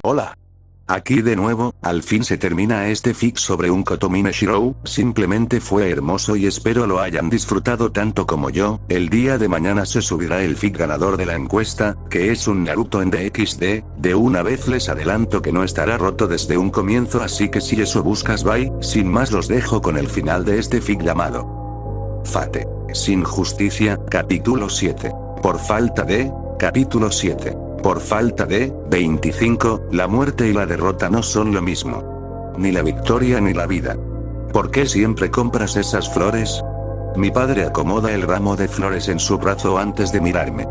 Hola. Aquí de nuevo, al fin se termina este fic sobre un Kotomine Shirou, simplemente fue hermoso y espero lo hayan disfrutado tanto como yo. El día de mañana se subirá el fic ganador de la encuesta, que es un Naruto en DXD, de una vez les adelanto que no estará roto desde un comienzo, así que si eso buscas bye, sin más los dejo con el final de este fic llamado Fate. Sin justicia, capítulo 7. Por falta de, capítulo 7. Por falta de, 25, la muerte y la derrota no son lo mismo. Ni la victoria ni la vida. ¿Por qué siempre compras esas flores? Mi padre acomoda el ramo de flores en su brazo antes de mirarme.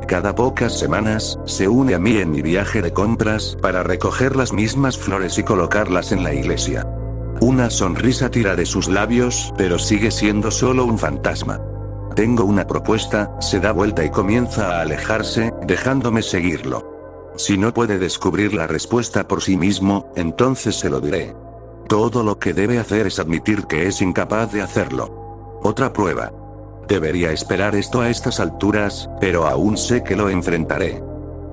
Cada pocas semanas, se une a mí en mi viaje de compras para recoger las mismas flores y colocarlas en la iglesia. Una sonrisa tira de sus labios, pero sigue siendo solo un fantasma. Tengo una propuesta, se da vuelta y comienza a alejarse, dejándome seguirlo. Si no puede descubrir la respuesta por sí mismo, entonces se lo diré. Todo lo que debe hacer es admitir que es incapaz de hacerlo. Otra prueba. Debería esperar esto a estas alturas, pero aún sé que lo enfrentaré.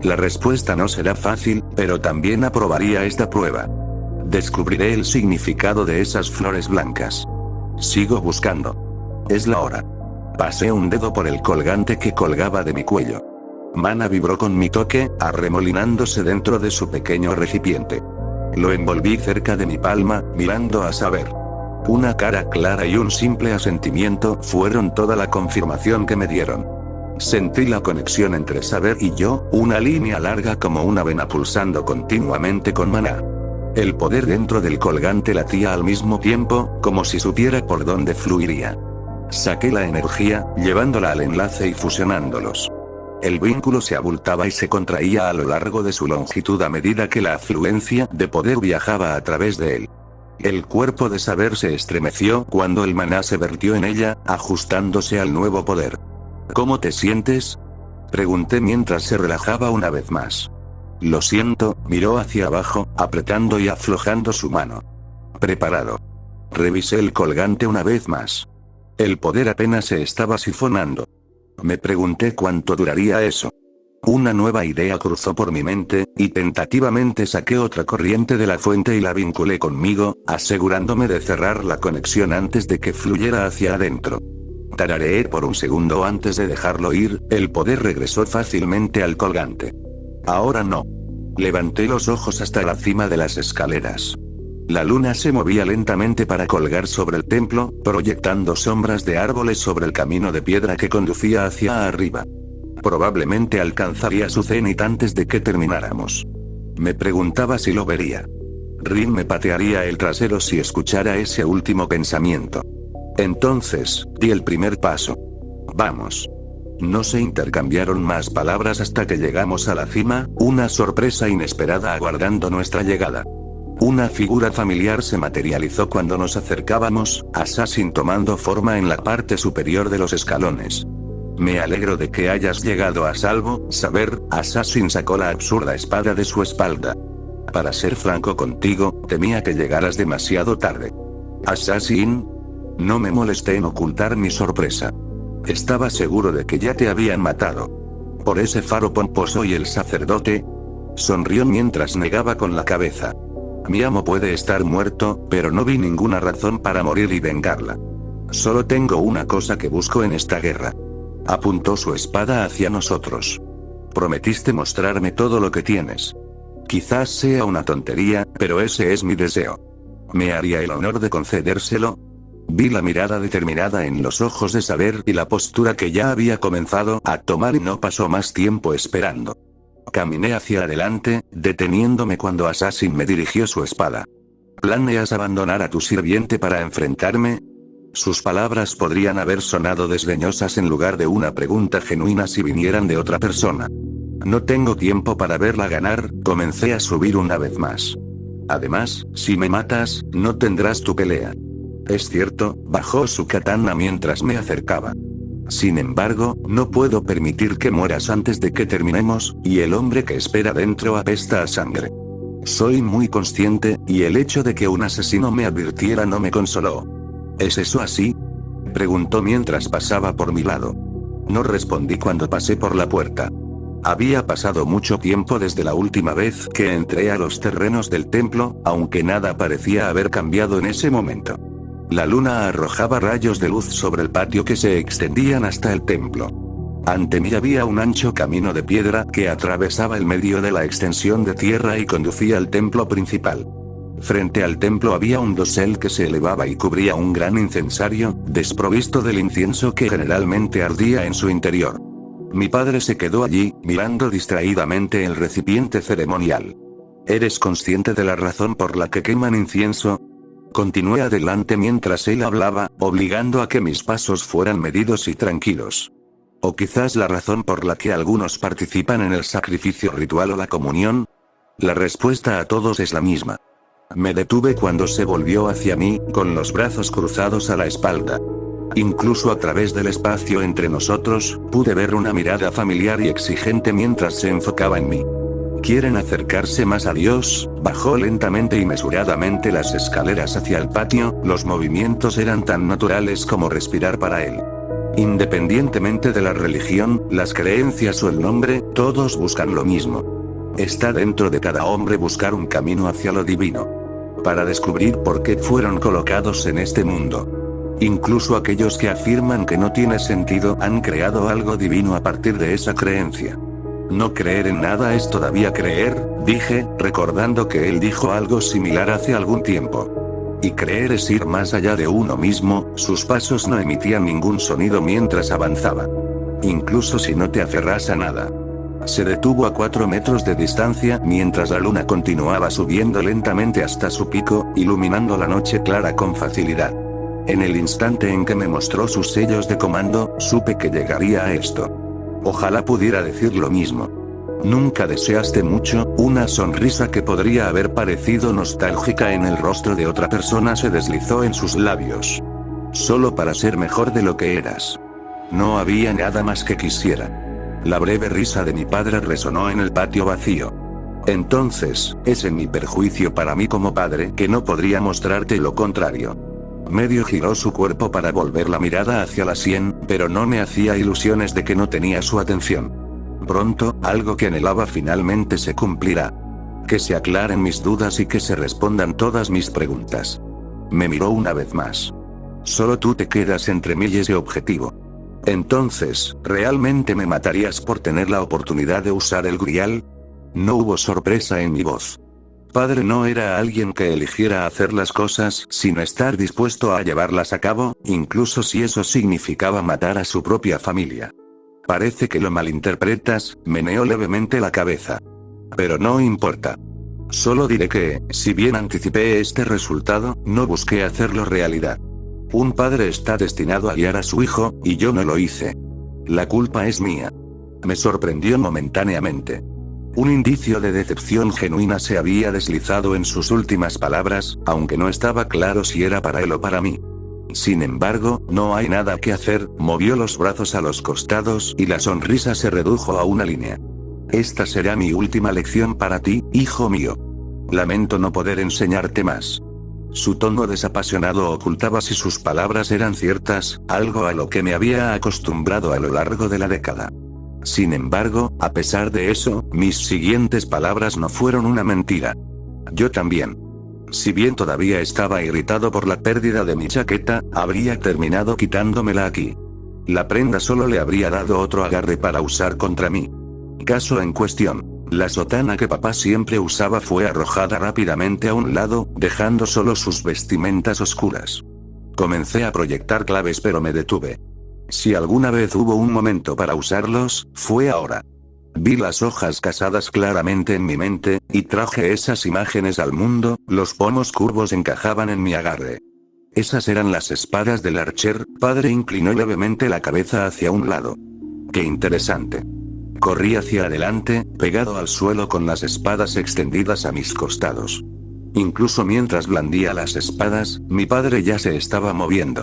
La respuesta no será fácil, pero también aprobaría esta prueba. Descubriré el significado de esas flores blancas. Sigo buscando. Es la hora. Pasé un dedo por el colgante que colgaba de mi cuello. Mana vibró con mi toque, arremolinándose dentro de su pequeño recipiente. Lo envolví cerca de mi palma, mirando a saber. Una cara clara y un simple asentimiento fueron toda la confirmación que me dieron. Sentí la conexión entre saber y yo, una línea larga como una vena pulsando continuamente con maná. El poder dentro del colgante latía al mismo tiempo, como si supiera por dónde fluiría. Saqué la energía, llevándola al enlace y fusionándolos. El vínculo se abultaba y se contraía a lo largo de su longitud a medida que la afluencia de poder viajaba a través de él. El cuerpo de saber se estremeció cuando el maná se vertió en ella, ajustándose al nuevo poder. ¿Cómo te sientes? Pregunté mientras se relajaba una vez más. Lo siento, miró hacia abajo, apretando y aflojando su mano. Preparado. Revisé el colgante una vez más. El poder apenas se estaba sifonando. Me pregunté cuánto duraría eso. Una nueva idea cruzó por mi mente, y tentativamente saqué otra corriente de la fuente y la vinculé conmigo, asegurándome de cerrar la conexión antes de que fluyera hacia adentro. Tarareé por un segundo antes de dejarlo ir, el poder regresó fácilmente al colgante. Ahora no. Levanté los ojos hasta la cima de las escaleras. La luna se movía lentamente para colgar sobre el templo, proyectando sombras de árboles sobre el camino de piedra que conducía hacia arriba. Probablemente alcanzaría su cenit antes de que termináramos. Me preguntaba si lo vería. Rin me patearía el trasero si escuchara ese último pensamiento. Entonces, di el primer paso. Vamos. No se intercambiaron más palabras hasta que llegamos a la cima, una sorpresa inesperada aguardando nuestra llegada. Una figura familiar se materializó cuando nos acercábamos, Assassin tomando forma en la parte superior de los escalones. Me alegro de que hayas llegado a salvo, saber, Assassin sacó la absurda espada de su espalda. Para ser franco contigo, temía que llegaras demasiado tarde. Assassin. No me molesté en ocultar mi sorpresa. Estaba seguro de que ya te habían matado. Por ese faro pomposo y el sacerdote. Sonrió mientras negaba con la cabeza. Mi amo puede estar muerto, pero no vi ninguna razón para morir y vengarla. Solo tengo una cosa que busco en esta guerra. Apuntó su espada hacia nosotros. Prometiste mostrarme todo lo que tienes. Quizás sea una tontería, pero ese es mi deseo. ¿Me haría el honor de concedérselo? Vi la mirada determinada en los ojos de saber y la postura que ya había comenzado a tomar y no pasó más tiempo esperando. Caminé hacia adelante, deteniéndome cuando Assassin me dirigió su espada. ¿Planeas abandonar a tu sirviente para enfrentarme? Sus palabras podrían haber sonado desdeñosas en lugar de una pregunta genuina si vinieran de otra persona. No tengo tiempo para verla ganar, comencé a subir una vez más. Además, si me matas, no tendrás tu pelea. Es cierto, bajó su katana mientras me acercaba. Sin embargo, no puedo permitir que mueras antes de que terminemos, y el hombre que espera dentro apesta a sangre. Soy muy consciente, y el hecho de que un asesino me advirtiera no me consoló. ¿Es eso así? Preguntó mientras pasaba por mi lado. No respondí cuando pasé por la puerta. Había pasado mucho tiempo desde la última vez que entré a los terrenos del templo, aunque nada parecía haber cambiado en ese momento. La luna arrojaba rayos de luz sobre el patio que se extendían hasta el templo. Ante mí había un ancho camino de piedra que atravesaba el medio de la extensión de tierra y conducía al templo principal. Frente al templo había un dosel que se elevaba y cubría un gran incensario, desprovisto del incienso que generalmente ardía en su interior. Mi padre se quedó allí, mirando distraídamente el recipiente ceremonial. ¿Eres consciente de la razón por la que queman incienso? Continué adelante mientras él hablaba, obligando a que mis pasos fueran medidos y tranquilos. ¿O quizás la razón por la que algunos participan en el sacrificio ritual o la comunión? La respuesta a todos es la misma. Me detuve cuando se volvió hacia mí, con los brazos cruzados a la espalda. Incluso a través del espacio entre nosotros, pude ver una mirada familiar y exigente mientras se enfocaba en mí. ¿Quieren acercarse más a Dios? Bajó lentamente y mesuradamente las escaleras hacia el patio, los movimientos eran tan naturales como respirar para él. Independientemente de la religión, las creencias o el nombre, todos buscan lo mismo. Está dentro de cada hombre buscar un camino hacia lo divino. Para descubrir por qué fueron colocados en este mundo. Incluso aquellos que afirman que no tiene sentido han creado algo divino a partir de esa creencia. No creer en nada es todavía creer, dije, recordando que él dijo algo similar hace algún tiempo. Y creer es ir más allá de uno mismo, sus pasos no emitían ningún sonido mientras avanzaba. Incluso si no te aferras a nada. Se detuvo a 4 metros de distancia mientras la luna continuaba subiendo lentamente hasta su pico, iluminando la noche clara con facilidad. En el instante en que me mostró sus sellos de comando, supe que llegaría a esto. Ojalá pudiera decir lo mismo. ¿Nunca deseaste mucho? Una sonrisa que podría haber parecido nostálgica en el rostro de otra persona se deslizó en sus labios. Solo para ser mejor de lo que eras. No había nada más que quisiera. La breve risa de mi padre resonó en el patio vacío. Entonces, es en mi perjuicio para mí como padre que no podría mostrarte lo contrario. Medio giró su cuerpo para volver la mirada hacia la sien, pero no me hacía ilusiones de que no tenía su atención. Pronto, algo que anhelaba finalmente se cumplirá. Que se aclaren mis dudas y que se respondan todas mis preguntas. Me miró una vez más. Solo tú te quedas entre mí y ese objetivo. Entonces, ¿realmente me matarías por tener la oportunidad de usar el grial? No hubo sorpresa en mi voz. Padre no era alguien que eligiera hacer las cosas sin estar dispuesto a llevarlas a cabo, incluso si eso significaba matar a su propia familia. Parece que lo malinterpretas, meneó levemente la cabeza. Pero no importa. Solo diré que, si bien anticipé este resultado, no busqué hacerlo realidad. Un padre está destinado a guiar a su hijo, y yo no lo hice. La culpa es mía. Me sorprendió momentáneamente. Un indicio de decepción genuina se había deslizado en sus últimas palabras, aunque no estaba claro si era para él o para mí. Sin embargo, no hay nada que hacer, movió los brazos a los costados y la sonrisa se redujo a una línea. Esta será mi última lección para ti, hijo mío. Lamento no poder enseñarte más. Su tono desapasionado ocultaba si sus palabras eran ciertas, algo a lo que me había acostumbrado a lo largo de la década. Sin embargo, a pesar de eso, mis siguientes palabras no fueron una mentira. Yo también. Si bien todavía estaba irritado por la pérdida de mi chaqueta, habría terminado quitándomela aquí. La prenda solo le habría dado otro agarre para usar contra mí. Caso en cuestión. La sotana que papá siempre usaba fue arrojada rápidamente a un lado, dejando solo sus vestimentas oscuras. Comencé a proyectar claves pero me detuve. Si alguna vez hubo un momento para usarlos, fue ahora. Vi las hojas casadas claramente en mi mente, y traje esas imágenes al mundo, los pomos curvos encajaban en mi agarre. Esas eran las espadas del archer, padre inclinó levemente la cabeza hacia un lado. Qué interesante. Corrí hacia adelante, pegado al suelo con las espadas extendidas a mis costados. Incluso mientras blandía las espadas, mi padre ya se estaba moviendo.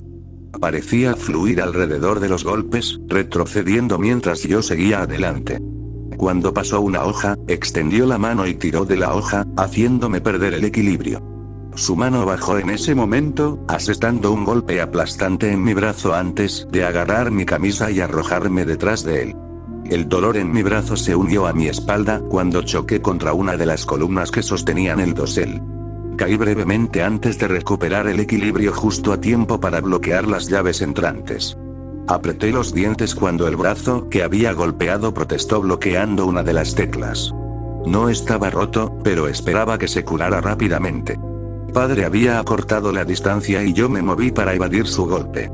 Parecía fluir alrededor de los golpes, retrocediendo mientras yo seguía adelante. Cuando pasó una hoja, extendió la mano y tiró de la hoja, haciéndome perder el equilibrio. Su mano bajó en ese momento, asestando un golpe aplastante en mi brazo antes de agarrar mi camisa y arrojarme detrás de él. El dolor en mi brazo se unió a mi espalda cuando choqué contra una de las columnas que sostenían el dosel. Caí brevemente antes de recuperar el equilibrio justo a tiempo para bloquear las llaves entrantes. Apreté los dientes cuando el brazo que había golpeado protestó bloqueando una de las teclas. No estaba roto, pero esperaba que se curara rápidamente. Padre había acortado la distancia y yo me moví para evadir su golpe.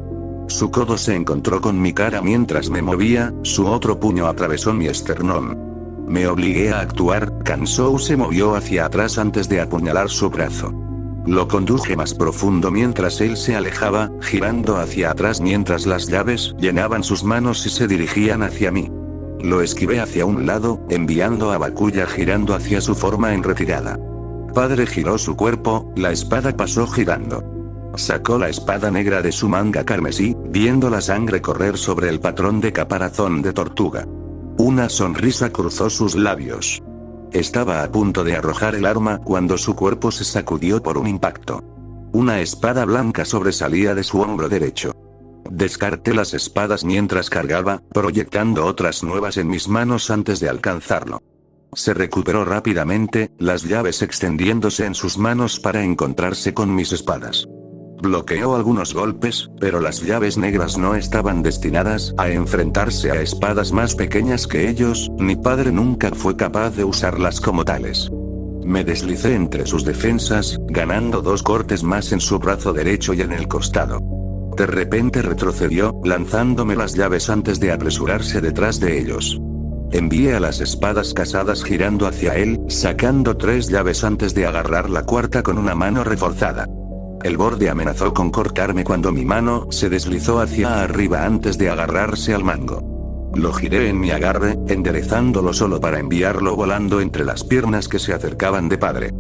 Su codo se encontró con mi cara mientras me movía, su otro puño atravesó mi esternón. Me obligué a actuar, Kansou se movió hacia atrás antes de apuñalar su brazo. Lo conduje más profundo mientras él se alejaba, girando hacia atrás mientras las llaves llenaban sus manos y se dirigían hacia mí. Lo esquivé hacia un lado, enviando a Bakuya girando hacia su forma en retirada. Padre giró su cuerpo, la espada pasó girando. Sacó la espada negra de su manga carmesí, viendo la sangre correr sobre el patrón de caparazón de tortuga. Una sonrisa cruzó sus labios. Estaba a punto de arrojar el arma cuando su cuerpo se sacudió por un impacto. Una espada blanca sobresalía de su hombro derecho. Descarté las espadas mientras cargaba, proyectando otras nuevas en mis manos antes de alcanzarlo. Se recuperó rápidamente, las llaves extendiéndose en sus manos para encontrarse con mis espadas. Bloqueó algunos golpes, pero las llaves negras no estaban destinadas a enfrentarse a espadas más pequeñas que ellos, ni padre nunca fue capaz de usarlas como tales. Me deslicé entre sus defensas, ganando 2 cortes más en su brazo derecho y en el costado. De repente retrocedió, lanzándome las llaves antes de apresurarse detrás de ellos. Envié a las espadas casadas girando hacia él, sacando 3 llaves antes de agarrar la cuarta con una mano reforzada. El borde amenazó con cortarme cuando mi mano se deslizó hacia arriba antes de agarrarse al mango. Lo giré en mi agarre, enderezándolo solo para enviarlo volando entre las piernas que se acercaban de padre.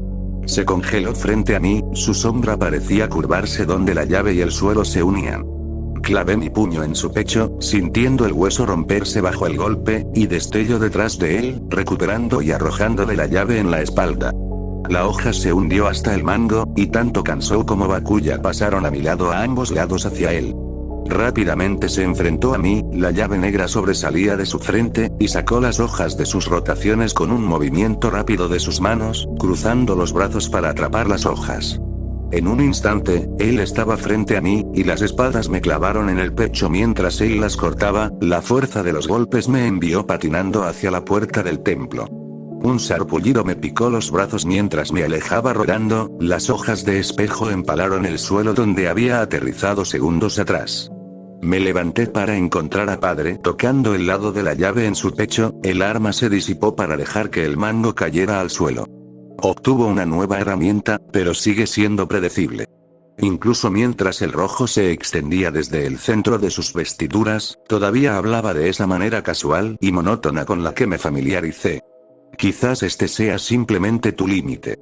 Se congeló frente a mí, su sombra parecía curvarse donde la llave y el suelo se unían. Clavé mi puño en su pecho, sintiendo el hueso romperse bajo el golpe, y destello detrás de él, recuperando y arrojándole la llave en la espalda. La hoja se hundió hasta el mango, y tanto Kansou como Bakuya pasaron a mi lado a ambos lados hacia él. Rápidamente se enfrentó a mí, la llave negra sobresalía de su frente, y sacó las hojas de sus rotaciones con un movimiento rápido de sus manos, cruzando los brazos para atrapar las hojas. En un instante, él estaba frente a mí, y las espadas me clavaron en el pecho mientras él las cortaba, la fuerza de los golpes me envió patinando hacia la puerta del templo. Un sarpullido me picó los brazos mientras me alejaba rodando, las hojas de espejo empalaron el suelo donde había aterrizado segundos atrás. Me levanté para encontrar a padre tocando el lado de la llave en su pecho, el arma se disipó para dejar que el mango cayera al suelo. Obtuvo una nueva herramienta, pero sigue siendo predecible. Incluso mientras el rojo se extendía desde el centro de sus vestiduras, todavía hablaba de esa manera casual y monótona con la que me familiaricé. Quizás este sea simplemente tu límite.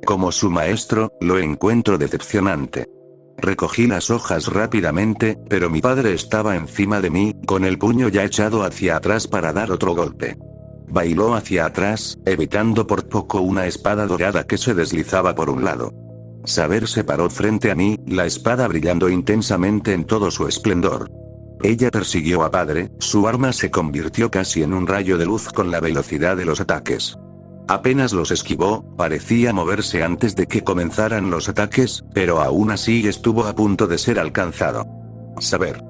Como su maestro, lo encuentro decepcionante. Recogí las hojas rápidamente, pero mi padre estaba encima de mí, con el puño ya echado hacia atrás para dar otro golpe. Bailó hacia atrás, evitando por poco una espada dorada que se deslizaba por un lado. Saber se paró frente a mí, la espada brillando intensamente en todo su esplendor. Ella persiguió a padre, su arma se convirtió casi en un rayo de luz con la velocidad de los ataques. Apenas los esquivó, parecía moverse antes de que comenzaran los ataques, pero aún así estuvo a punto de ser alcanzado. Saber.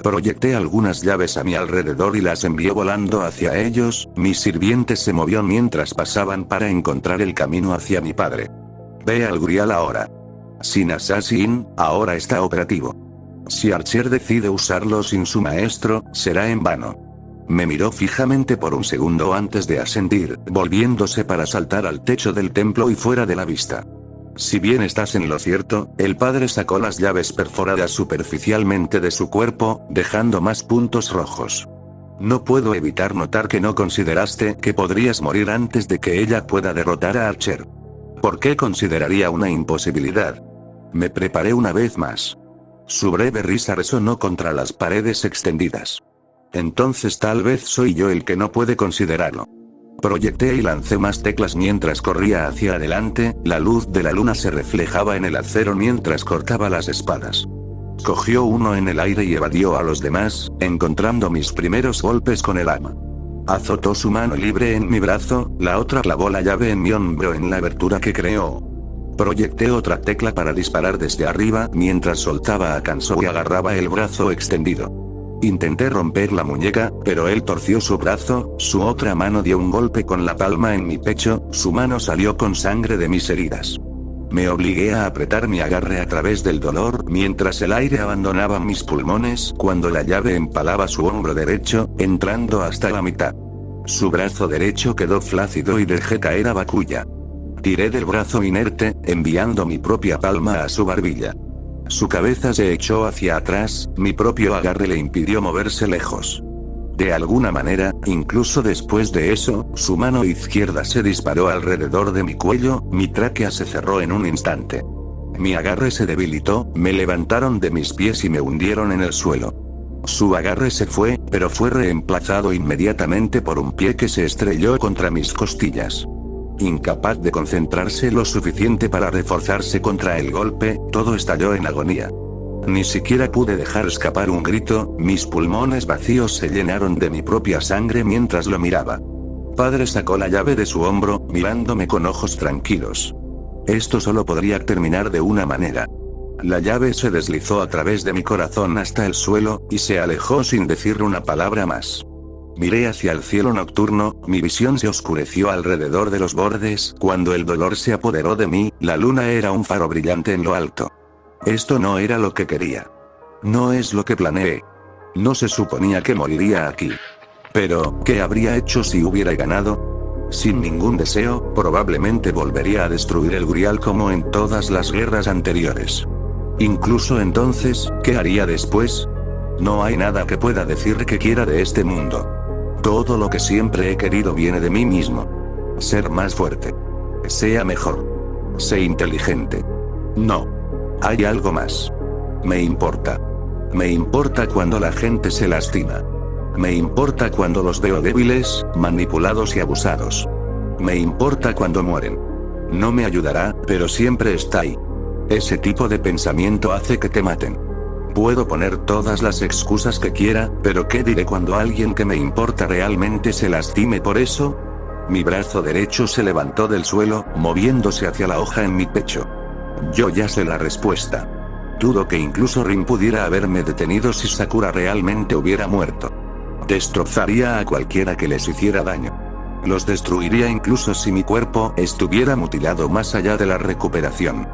Proyecté algunas llaves a mi alrededor y las envié volando hacia ellos, mi sirviente se movió mientras pasaban para encontrar el camino hacia mi padre. Ve al Grial ahora. Sin Assassin, ahora está operativo. Si Archer decide usarlo sin su maestro, será en vano. Me miró fijamente por un segundo antes de asentir, volviéndose para saltar al techo del templo y fuera de la vista. Si bien estás en lo cierto, el padre sacó las llaves perforadas superficialmente de su cuerpo, dejando más puntos rojos. No puedo evitar notar que no consideraste que podrías morir antes de que ella pueda derrotar a Archer. ¿Por qué consideraría una imposibilidad? Me preparé una vez más. Su breve risa resonó contra las paredes extendidas. Entonces tal vez soy yo el que no puede considerarlo. Proyecté y lancé más teclas mientras corría hacia adelante, la luz de la luna se reflejaba en el acero mientras cortaba las espadas. Cogió uno en el aire y evadió a los demás, encontrando mis primeros golpes con el arma. Azotó su mano libre en mi brazo, la otra clavó la llave en mi hombro en la abertura que creó. Proyecté otra tecla para disparar desde arriba mientras soltaba a Kanso y agarraba el brazo extendido. Intenté romper la muñeca, pero él torció su brazo, su otra mano dio un golpe con la palma en mi pecho, su mano salió con sangre de mis heridas. Me obligué a apretar mi agarre a través del dolor mientras el aire abandonaba mis pulmones cuando la llave empalaba su hombro derecho, entrando hasta la mitad. Su brazo derecho quedó flácido y dejé caer a Bakuya. Tiré del brazo inerte, enviando mi propia palma a su barbilla. Su cabeza se echó hacia atrás, mi propio agarre le impidió moverse lejos. De alguna manera, incluso después de eso, su mano izquierda se disparó alrededor de mi cuello, mi tráquea se cerró en un instante. Mi agarre se debilitó, me levantaron de mis pies y me hundieron en el suelo. Su agarre se fue, pero fue reemplazado inmediatamente por un pie que se estrelló contra mis costillas. Incapaz de concentrarse lo suficiente para reforzarse contra el golpe, todo estalló en agonía. Ni siquiera pude dejar escapar un grito, mis pulmones vacíos se llenaron de mi propia sangre mientras lo miraba. Padre sacó la llave de su hombro, mirándome con ojos tranquilos. Esto solo podría terminar de una manera. La llave se deslizó a través de mi corazón hasta el suelo, y se alejó sin decir una palabra más. Miré hacia el cielo nocturno, mi visión se oscureció alrededor de los bordes, cuando el dolor se apoderó de mí, la luna era un faro brillante en lo alto. Esto no era lo que quería. No es lo que planeé. No se suponía que moriría aquí. Pero, ¿qué habría hecho si hubiera ganado? Sin ningún deseo, probablemente volvería a destruir el Grial como en todas las guerras anteriores. Incluso entonces, ¿qué haría después? No hay nada que pueda decir que quiera de este mundo. Todo lo que siempre he querido viene de mí mismo. Ser más fuerte. Sea mejor. Sé inteligente. No. Hay algo más. Me importa. Me importa cuando la gente se lastima. Me importa cuando los veo débiles, manipulados y abusados. Me importa cuando mueren. No me ayudará, pero siempre está ahí. Ese tipo de pensamiento hace que te maten. Puedo poner todas las excusas que quiera, pero ¿qué diré cuando alguien que me importa realmente se lastime por eso? Mi brazo derecho se levantó del suelo, moviéndose hacia la hoja en mi pecho. Yo ya sé la respuesta. Dudo que incluso Rin pudiera haberme detenido si Sakura realmente hubiera muerto. Destrozaría a cualquiera que les hiciera daño. Los destruiría incluso si mi cuerpo estuviera mutilado más allá de la recuperación.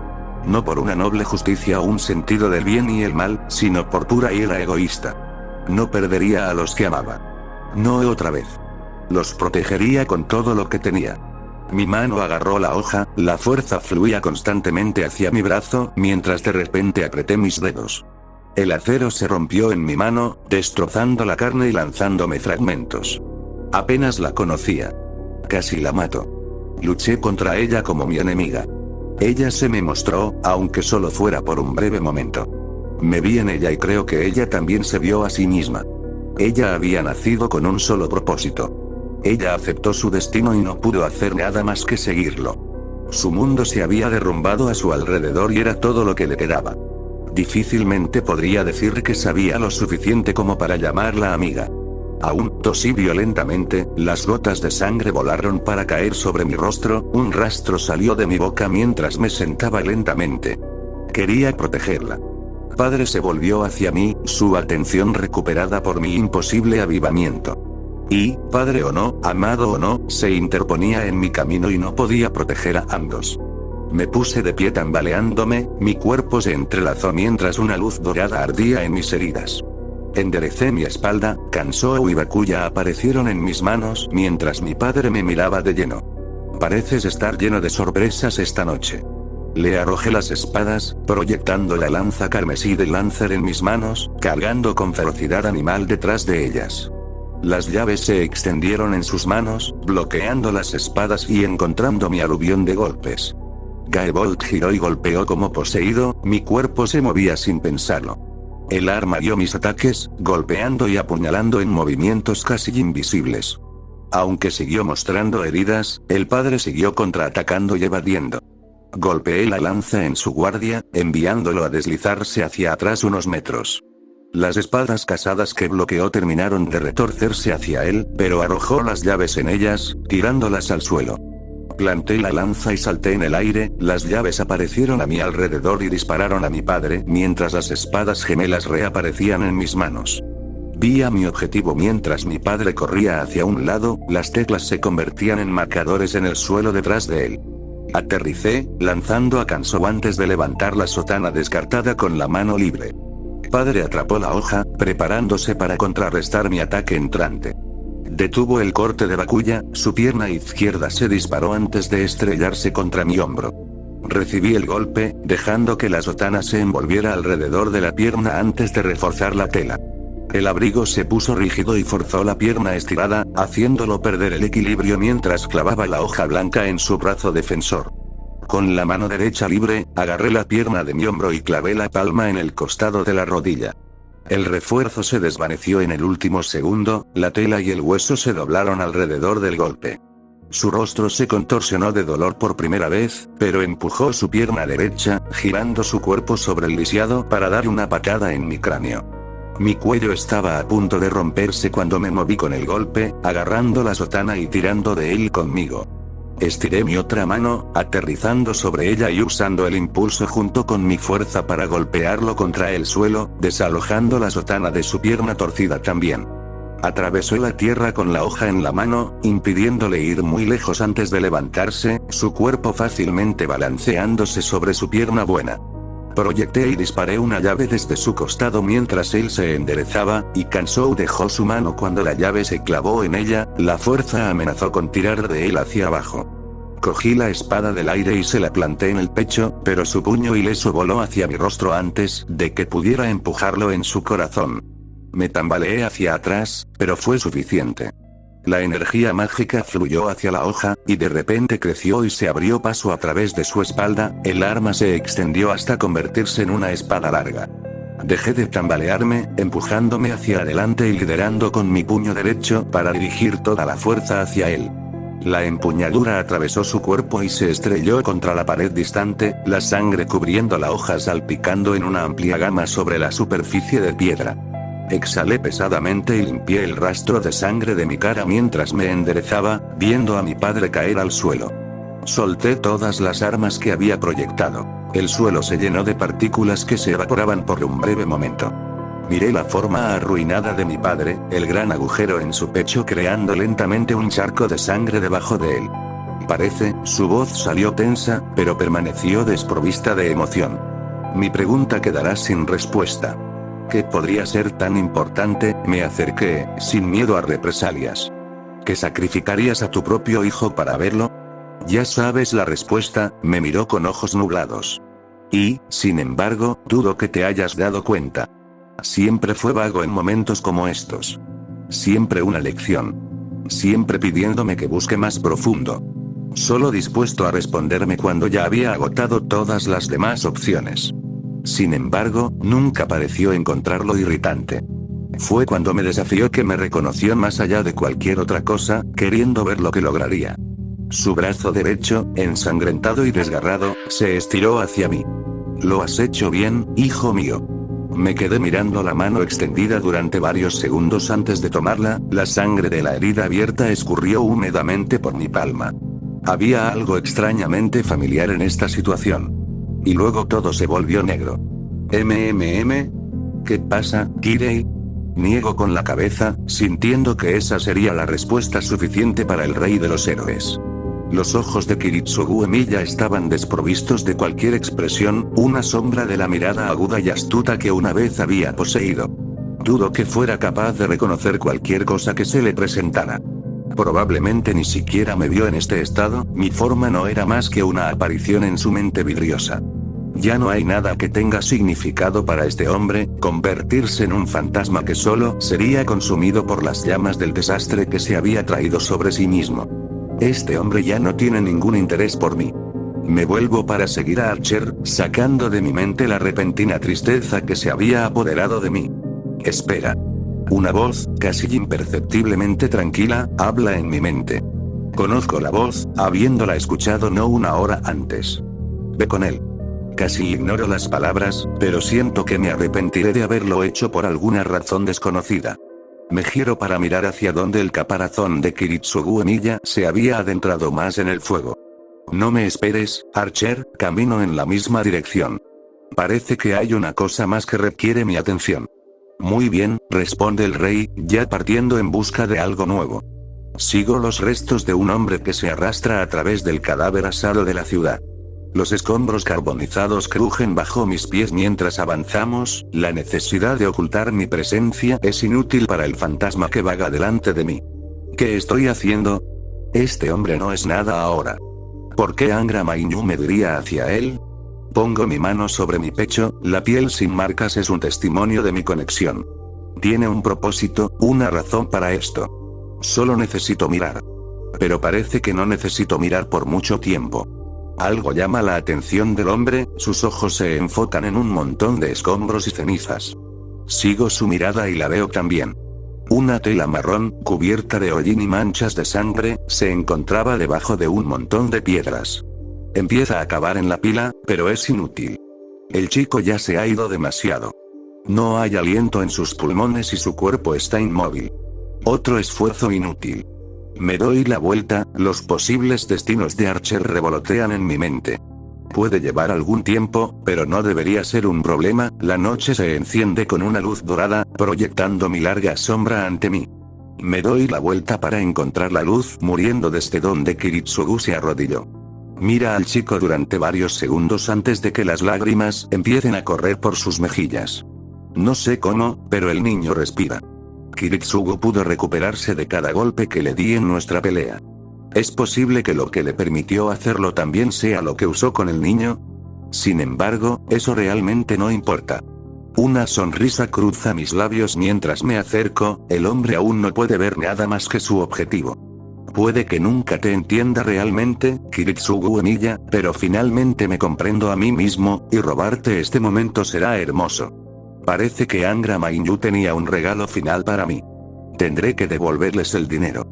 No por una noble justicia o un sentido del bien y el mal, sino por pura ira egoísta. No perdería a los que amaba. No otra vez. Los protegería con todo lo que tenía. Mi mano agarró la hoja, la fuerza fluía constantemente hacia mi brazo, mientras de repente apreté mis dedos. El acero se rompió en mi mano, destrozando la carne y lanzándome fragmentos. Apenas la conocía. Casi la mato. Luché contra ella como mi enemiga. Ella se me mostró, aunque solo fuera por un breve momento. Me vi en ella y creo que ella también se vio a sí misma. Ella había nacido con un solo propósito. Ella aceptó su destino y no pudo hacer nada más que seguirlo. Su mundo se había derrumbado a su alrededor y era todo lo que le quedaba. Difícilmente podría decir que sabía lo suficiente como para llamarla amiga. Aún tosí violentamente, las gotas de sangre volaron para caer sobre mi rostro, un rastro salió de mi boca mientras me sentaba lentamente. Quería protegerla. Padre se volvió hacia mí, su atención recuperada por mi imposible avivamiento. Y, padre o no, amado o no, se interponía en mi camino y no podía proteger a ambos. Me puse de pie tambaleándome, mi cuerpo se entrelazó mientras una luz dorada ardía en mis heridas. Enderecé mi espalda, Kansou y Bakuya aparecieron en mis manos mientras mi padre me miraba de lleno. Pareces estar lleno de sorpresas esta noche. Le arrojé las espadas, proyectando la lanza carmesí de Lancer en mis manos, cargando con ferocidad animal detrás de ellas. Las llaves se extendieron en sus manos, bloqueando las espadas y encontrando mi aluvión de golpes. Gaebolt giró y golpeó como poseído, mi cuerpo se movía sin pensarlo. El arma dio mis ataques, golpeando y apuñalando en movimientos casi invisibles. Aunque siguió mostrando heridas, el padre siguió contraatacando y evadiendo. Golpeé la lanza en su guardia, enviándolo a deslizarse hacia atrás unos metros. Las espadas casadas que bloqueó terminaron de retorcerse hacia él, pero arrojó las llaves en ellas, tirándolas al suelo. Planté la lanza y salté en el aire, las llaves aparecieron a mi alrededor y dispararon a mi padre, mientras las espadas gemelas reaparecían en mis manos. Vi a mi objetivo mientras mi padre corría hacia un lado, las teclas se convertían en marcadores en el suelo detrás de él. Aterricé, lanzando a Kansou antes de levantar la sotana descartada con la mano libre. Padre atrapó la hoja, preparándose para contrarrestar mi ataque entrante. Detuvo el corte de Bakuya, su pierna izquierda se disparó antes de estrellarse contra mi hombro. Recibí el golpe, dejando que la sotana se envolviera alrededor de la pierna antes de reforzar la tela. El abrigo se puso rígido y forzó la pierna estirada, haciéndolo perder el equilibrio mientras clavaba la hoja blanca en su brazo defensor. Con la mano derecha libre, agarré la pierna de mi hombro y clavé la palma en el costado de la rodilla. El refuerzo se desvaneció en el último segundo, la tela y el hueso se doblaron alrededor del golpe. Su rostro se contorsionó de dolor por primera vez, pero empujó su pierna derecha, girando su cuerpo sobre el lisiado para dar una patada en mi cráneo. Mi cuello estaba a punto de romperse cuando me moví con el golpe, agarrando la sotana y tirando de él conmigo. Estiré mi otra mano, aterrizando sobre ella y usando el impulso junto con mi fuerza para golpearlo contra el suelo, desalojando la sotana de su pierna torcida también. Atravesó la tierra con la hoja en la mano, impidiéndole ir muy lejos antes de levantarse, su cuerpo fácilmente balanceándose sobre su pierna buena. Proyecté y disparé una llave desde su costado mientras él se enderezaba, y Kansou dejó su mano cuando la llave se clavó en ella, la fuerza amenazó con tirar de él hacia abajo. Cogí la espada del aire y se la planté en el pecho, pero su puño ileso voló hacia mi rostro antes de que pudiera empujarlo en su corazón. Me tambaleé hacia atrás, pero fue suficiente. La energía mágica fluyó hacia la hoja, y de repente creció y se abrió paso a través de su espalda, el arma se extendió hasta convertirse en una espada larga. Dejé de tambalearme, empujándome hacia adelante y liderando con mi puño derecho para dirigir toda la fuerza hacia él. La empuñadura atravesó su cuerpo y se estrelló contra la pared distante, la sangre cubriendo la hoja salpicando en una amplia gama sobre la superficie de piedra. Exhalé pesadamente y limpié el rastro de sangre de mi cara mientras me enderezaba, viendo a mi padre caer al suelo. Solté todas las armas que había proyectado. El suelo se llenó de partículas que se evaporaban por un breve momento. Miré la forma arruinada de mi padre, el gran agujero en su pecho creando lentamente un charco de sangre debajo de él. Su voz salió tensa, pero permaneció desprovista de emoción. Mi pregunta quedará sin respuesta. ¿Qué podría ser tan importante? Me acerqué, sin miedo a represalias. ¿Que sacrificarías a tu propio hijo para verlo? Ya sabes la respuesta, me miró con ojos nublados. Y, sin embargo, dudo que te hayas dado cuenta. Siempre fue vago en momentos como estos. Siempre una lección. Siempre pidiéndome que busque más profundo. Solo dispuesto a responderme cuando ya había agotado todas las demás opciones. Sin embargo, nunca pareció encontrarlo irritante. Fue cuando me desafió que me reconoció más allá de cualquier otra cosa, queriendo ver lo que lograría. Su brazo derecho, ensangrentado y desgarrado, se estiró hacia mí. Lo has hecho bien, hijo mío. Me quedé mirando la mano extendida durante varios segundos antes de tomarla, la sangre de la herida abierta escurrió húmedamente por mi palma. Había algo extrañamente familiar en esta situación. Y luego todo se volvió negro. ¿Qué pasa, Kirei? Niego con la cabeza, sintiendo que esa sería la respuesta suficiente para el rey de los héroes. Los ojos de Kiritsugu Emiya estaban desprovistos de cualquier expresión, una sombra de la mirada aguda y astuta que una vez había poseído. Dudo que fuera capaz de reconocer cualquier cosa que se le presentara. Probablemente ni siquiera me vio en este estado, mi forma no era más que una aparición en su mente vidriosa. Ya no hay nada que tenga significado para este hombre, convertirse en un fantasma que solo sería consumido por las llamas del desastre que se había traído sobre sí mismo. Este hombre ya no tiene ningún interés por mí. Me vuelvo para seguir a Archer, sacando de mi mente la repentina tristeza que se había apoderado de mí. Espera. Una voz, casi imperceptiblemente tranquila, habla en mi mente. Conozco la voz, habiéndola escuchado no una hora antes. Ve con él. Casi ignoro las palabras, pero siento que me arrepentiré de haberlo hecho por alguna razón desconocida. Me giro para mirar hacia donde el caparazón de Kiritsugu Emiya se había adentrado más en el fuego. No me esperes, Archer, camino en la misma dirección. Parece que hay una cosa más que requiere mi atención. Muy bien, responde el rey, ya partiendo en busca de algo nuevo. Sigo los restos de un hombre que se arrastra a través del cadáver asado de la ciudad. Los escombros carbonizados crujen bajo mis pies mientras avanzamos, la necesidad de ocultar mi presencia es inútil para el fantasma que vaga delante de mí. ¿Qué estoy haciendo? Este hombre no es nada ahora. ¿Por qué Angra Mainyu me diría hacia él? Pongo mi mano sobre mi pecho, la piel sin marcas es un testimonio de mi conexión. Tiene un propósito, una razón para esto. Solo necesito mirar. Pero parece que no necesito mirar por mucho tiempo. Algo llama la atención del hombre, sus ojos se enfocan en un montón de escombros y cenizas. Sigo su mirada y la veo también. Una tela marrón, cubierta de hollín y manchas de sangre, se encontraba debajo de un montón de piedras. Empieza a cavar en la pila, pero es inútil. El chico ya se ha ido demasiado. No hay aliento en sus pulmones y su cuerpo está inmóvil. Otro esfuerzo inútil. Me doy la vuelta, los posibles destinos de Archer revolotean en mi mente. Puede llevar algún tiempo, pero no debería ser un problema, la noche se enciende con una luz dorada, proyectando mi larga sombra ante mí. Me doy la vuelta para encontrar la luz muriendo desde donde Kiritsugu se arrodilló. Mira al chico durante varios segundos antes de que las lágrimas empiecen a correr por sus mejillas. No sé cómo, pero el niño respira. Kiritsugu pudo recuperarse de cada golpe que le di en nuestra pelea. ¿Es posible que lo que le permitió hacerlo también sea lo que usó con el niño? Sin embargo, eso realmente no importa. Una sonrisa cruza mis labios mientras me acerco, el hombre aún no puede ver nada más que su objetivo. Puede que nunca te entienda realmente, Kiritsugu Emiya, pero finalmente me comprendo a mí mismo, y robarte este momento será hermoso. Parece que Angra Mainyu tenía un regalo final para mí. Tendré que devolverles el dinero.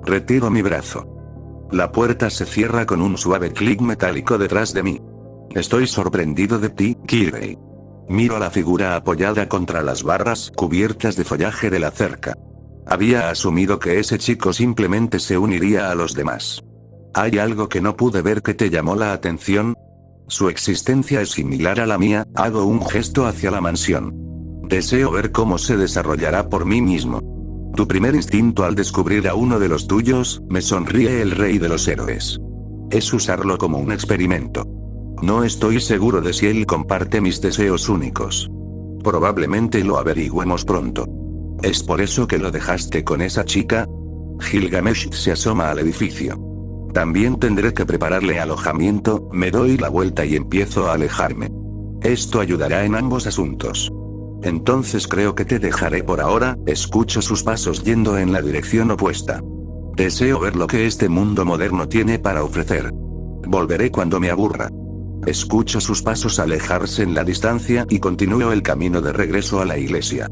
Retiro mi brazo. La puerta se cierra con un suave clic metálico detrás de mí. Estoy sorprendido de ti, Kirei. Miro la figura apoyada contra las barras cubiertas de follaje de la cerca. Había asumido que ese chico simplemente se uniría a los demás. ¿Hay algo que no pude ver que te llamó la atención? Su existencia es similar a la mía, hago un gesto hacia la mansión. Deseo ver cómo se desarrollará por mí mismo. Tu primer instinto al descubrir a uno de los tuyos, me sonríe el rey de los héroes. Es usarlo como un experimento. No estoy seguro de si él comparte mis deseos únicos. Probablemente lo averigüemos pronto. ¿Es por eso que lo dejaste con esa chica? Gilgamesh se asoma al edificio. También tendré que prepararle alojamiento, me doy la vuelta y empiezo a alejarme. Esto ayudará en ambos asuntos. Entonces creo que te dejaré por ahora, escucho sus pasos yendo en la dirección opuesta. Deseo ver lo que este mundo moderno tiene para ofrecer. Volveré cuando me aburra. Escucho sus pasos alejarse en la distancia y continúo el camino de regreso a la iglesia.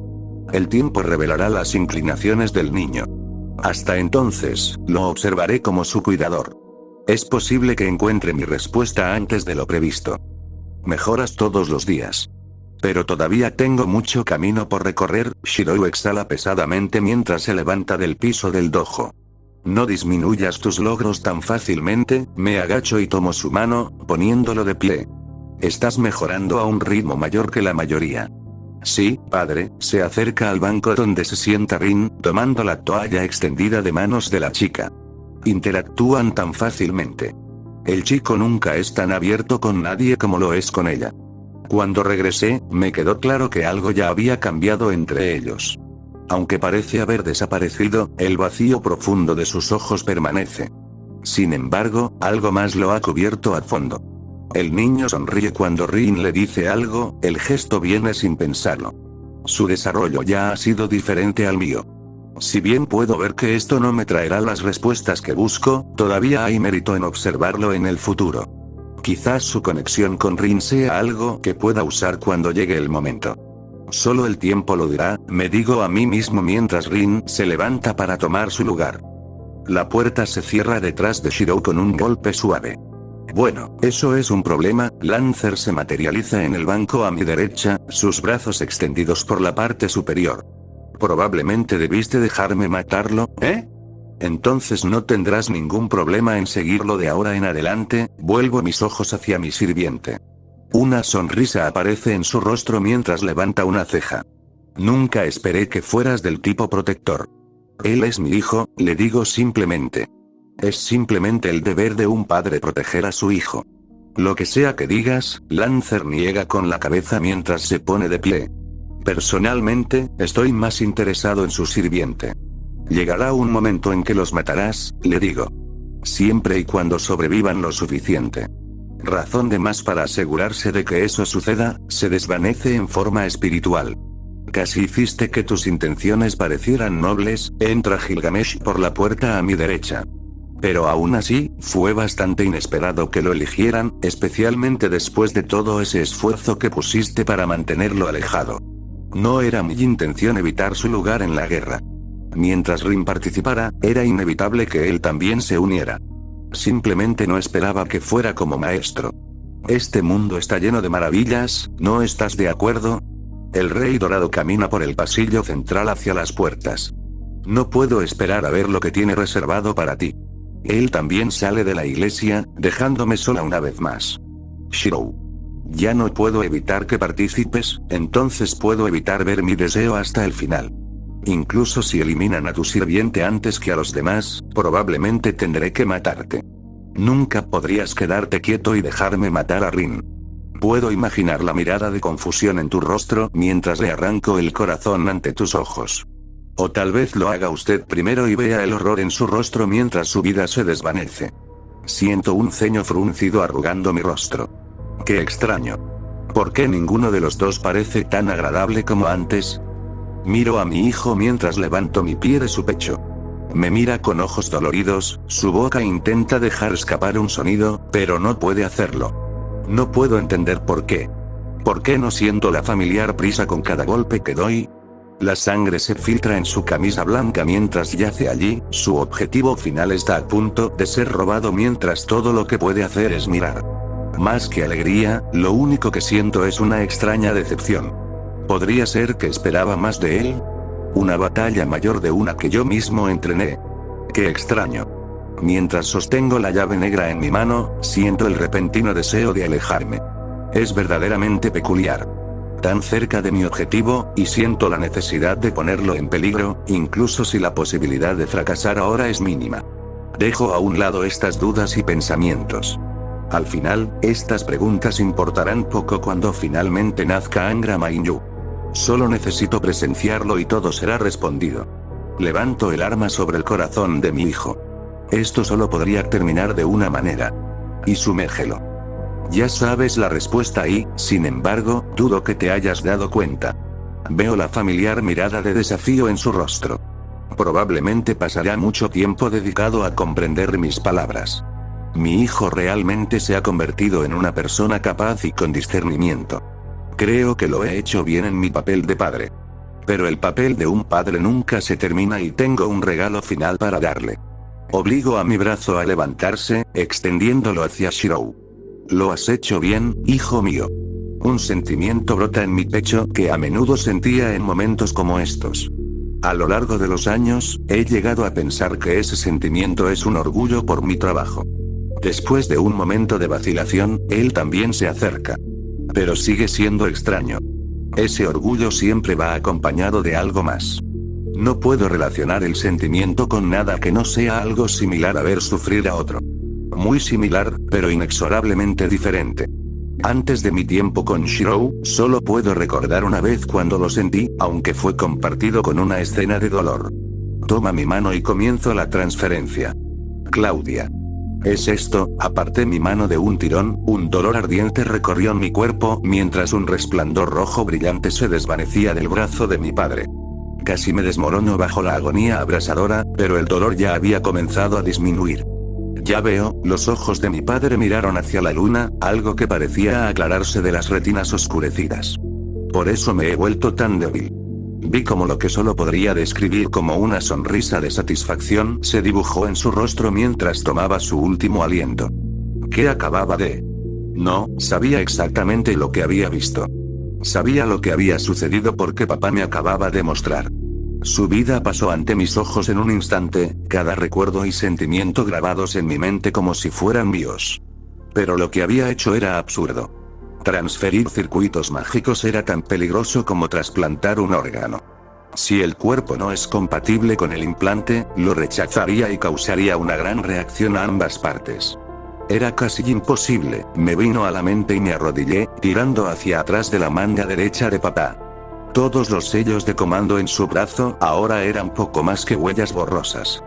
El tiempo revelará las inclinaciones del niño. Hasta entonces, lo observaré como su cuidador. Es posible que encuentre mi respuesta antes de lo previsto. Mejoras todos los días. Pero todavía tengo mucho camino por recorrer, Shirou exhala pesadamente mientras se levanta del piso del dojo. No disminuyas tus logros tan fácilmente, me agacho y tomo su mano, poniéndolo de pie. Estás mejorando a un ritmo mayor que la mayoría. Sí, padre, se acerca al banco donde se sienta Rin, tomando la toalla extendida de manos de la chica. Interactúan tan fácilmente. El chico nunca es tan abierto con nadie como lo es con ella. Cuando regresé, me quedó claro que algo ya había cambiado entre ellos. Aunque parece haber desaparecido, el vacío profundo de sus ojos permanece. Sin embargo, algo más lo ha cubierto a fondo. El niño sonríe cuando Rin le dice algo, el gesto viene sin pensarlo. Su desarrollo ya ha sido diferente al mío. Si bien puedo ver que esto no me traerá las respuestas que busco, todavía hay mérito en observarlo en el futuro. Quizás su conexión con Rin sea algo que pueda usar cuando llegue el momento. Solo el tiempo lo dirá, me digo a mí mismo mientras Rin se levanta para tomar su lugar. La puerta se cierra detrás de Shirou con un golpe suave. Bueno, eso es un problema. Lancer se materializa en el banco a mi derecha, sus brazos extendidos por la parte superior. Probablemente debiste dejarme matarlo, ¿eh? Entonces no tendrás ningún problema en seguirlo de ahora en adelante. Vuelvo mis ojos hacia mi sirviente. Una sonrisa aparece en su rostro mientras levanta una ceja. Nunca esperé que fueras del tipo protector. Él es mi hijo, le digo simplemente. Es simplemente el deber de un padre proteger a su hijo. Lo que sea que digas, Lancer niega con la cabeza mientras se pone de pie. Personalmente, estoy más interesado en su sirviente. Llegará un momento en que los matarás, le digo. Siempre y cuando sobrevivan lo suficiente. Razón de más para asegurarse de que eso suceda, se desvanece en forma espiritual. Casi hiciste que tus intenciones parecieran nobles. Entra Gilgamesh por la puerta a mi derecha. Pero aún así, fue bastante inesperado que lo eligieran, especialmente después de todo ese esfuerzo que pusiste para mantenerlo alejado. No era mi intención evitar su lugar en la guerra. Mientras Rin participara, era inevitable que él también se uniera. Simplemente no esperaba que fuera como maestro. Este mundo está lleno de maravillas, ¿no estás de acuerdo? El Rey Dorado camina por el pasillo central hacia las puertas. No puedo esperar a ver lo que tiene reservado para ti. Él también sale de la iglesia, dejándome sola una vez más. Shirou. Ya no puedo evitar que participes, entonces puedo evitar ver mi deseo hasta el final. Incluso si eliminan a tu sirviente antes que a los demás, probablemente tendré que matarte. Nunca podrías quedarte quieto y dejarme matar a Rin. Puedo imaginar la mirada de confusión en tu rostro mientras le arranco el corazón ante tus ojos. O tal vez lo haga usted primero y vea el horror en su rostro mientras su vida se desvanece. Siento un ceño fruncido arrugando mi rostro. Qué extraño. ¿Por qué ninguno de los dos parece tan agradable como antes? Miro a mi hijo mientras levanto mi pie de su pecho. Me mira con ojos doloridos, su boca intenta dejar escapar un sonido, pero no puede hacerlo. No puedo entender por qué. ¿Por qué no siento la familiar prisa con cada golpe que doy? La sangre se filtra en su camisa blanca mientras yace allí, su objetivo final está a punto de ser robado mientras todo lo que puede hacer es mirar. Más que alegría, lo único que siento es una extraña decepción. ¿Podría ser que esperaba más de él? Una batalla mayor de una que yo mismo entrené. Qué extraño. Mientras sostengo la llave negra en mi mano, siento el repentino deseo de alejarme. Es verdaderamente peculiar. Tan cerca de mi objetivo, y siento la necesidad de ponerlo en peligro, incluso si la posibilidad de fracasar ahora es mínima. Dejo a un lado estas dudas y pensamientos. Al final, estas preguntas importarán poco cuando finalmente nazca Angra Mainyu. Solo necesito presenciarlo y todo será respondido. Levanto el arma sobre el corazón de mi hijo. Esto solo podría terminar de una manera. Y sumérgelo. Ya sabes la respuesta y, sin embargo, dudo que te hayas dado cuenta. Veo la familiar mirada de desafío en su rostro. Probablemente pasará mucho tiempo dedicado a comprender mis palabras. Mi hijo realmente se ha convertido en una persona capaz y con discernimiento. Creo que lo he hecho bien en mi papel de padre. Pero el papel de un padre nunca se termina y tengo un regalo final para darle. Obligo a mi brazo a levantarse, extendiéndolo hacia Shirou. Lo has hecho bien, hijo mío. Un sentimiento brota en mi pecho que a menudo sentía en momentos como estos. A lo largo de los años, he llegado a pensar que ese sentimiento es un orgullo por mi trabajo. Después de un momento de vacilación, él también se acerca. Pero sigue siendo extraño. Ese orgullo siempre va acompañado de algo más. No puedo relacionar el sentimiento con nada que no sea algo similar a ver sufrir a otro. Muy similar, pero inexorablemente diferente. Antes de mi tiempo con Shirou, solo puedo recordar una vez cuando lo sentí, aunque fue compartido con una escena de dolor. Toma mi mano y comienzo la transferencia. Claudia. ¿Es esto? Aparté mi mano de un tirón, un dolor ardiente recorrió mi cuerpo mientras un resplandor rojo brillante se desvanecía del brazo de mi padre. Casi me desmorono bajo la agonía abrasadora, pero el dolor ya había comenzado a disminuir. Ya veo, los ojos de mi padre miraron hacia la luna, algo que parecía aclararse de las retinas oscurecidas. Por eso me he vuelto tan débil. Vi como lo que solo podría describir como una sonrisa de satisfacción se dibujó en su rostro mientras tomaba su último aliento. ¿Qué acababa de? No, sabía exactamente lo que había visto. Sabía lo que había sucedido porque papá me acababa de mostrar. Su vida pasó ante mis ojos en un instante, cada recuerdo y sentimiento grabados en mi mente como si fueran míos. Pero lo que había hecho era absurdo. Transferir circuitos mágicos era tan peligroso como trasplantar un órgano. Si el cuerpo no es compatible con el implante, lo rechazaría y causaría una gran reacción a ambas partes. Era casi imposible, me vino a la mente y me arrodillé, tirando hacia atrás de la manga derecha de papá. Todos los sellos de comando en su brazo ahora eran poco más que huellas borrosas.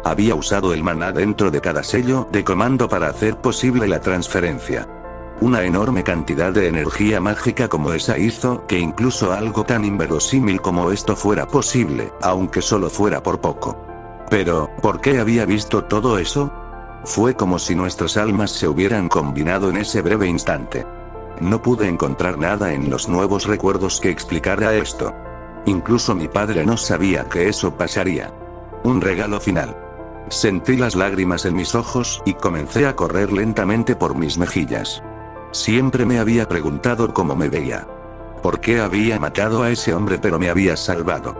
Había usado el maná dentro de cada sello de comando para hacer posible la transferencia. Una enorme cantidad de energía mágica como esa hizo que incluso algo tan inverosímil como esto fuera posible, aunque solo fuera por poco. Pero, ¿por qué había visto todo eso? Fue como si nuestras almas se hubieran combinado en ese breve instante. No pude encontrar nada en los nuevos recuerdos que explicara esto. Incluso mi padre no sabía que eso pasaría. Un regalo final. Sentí las lágrimas en mis ojos y comencé a correr lentamente por mis mejillas. Siempre me había preguntado cómo me veía. ¿Por qué había matado a ese hombre pero me había salvado?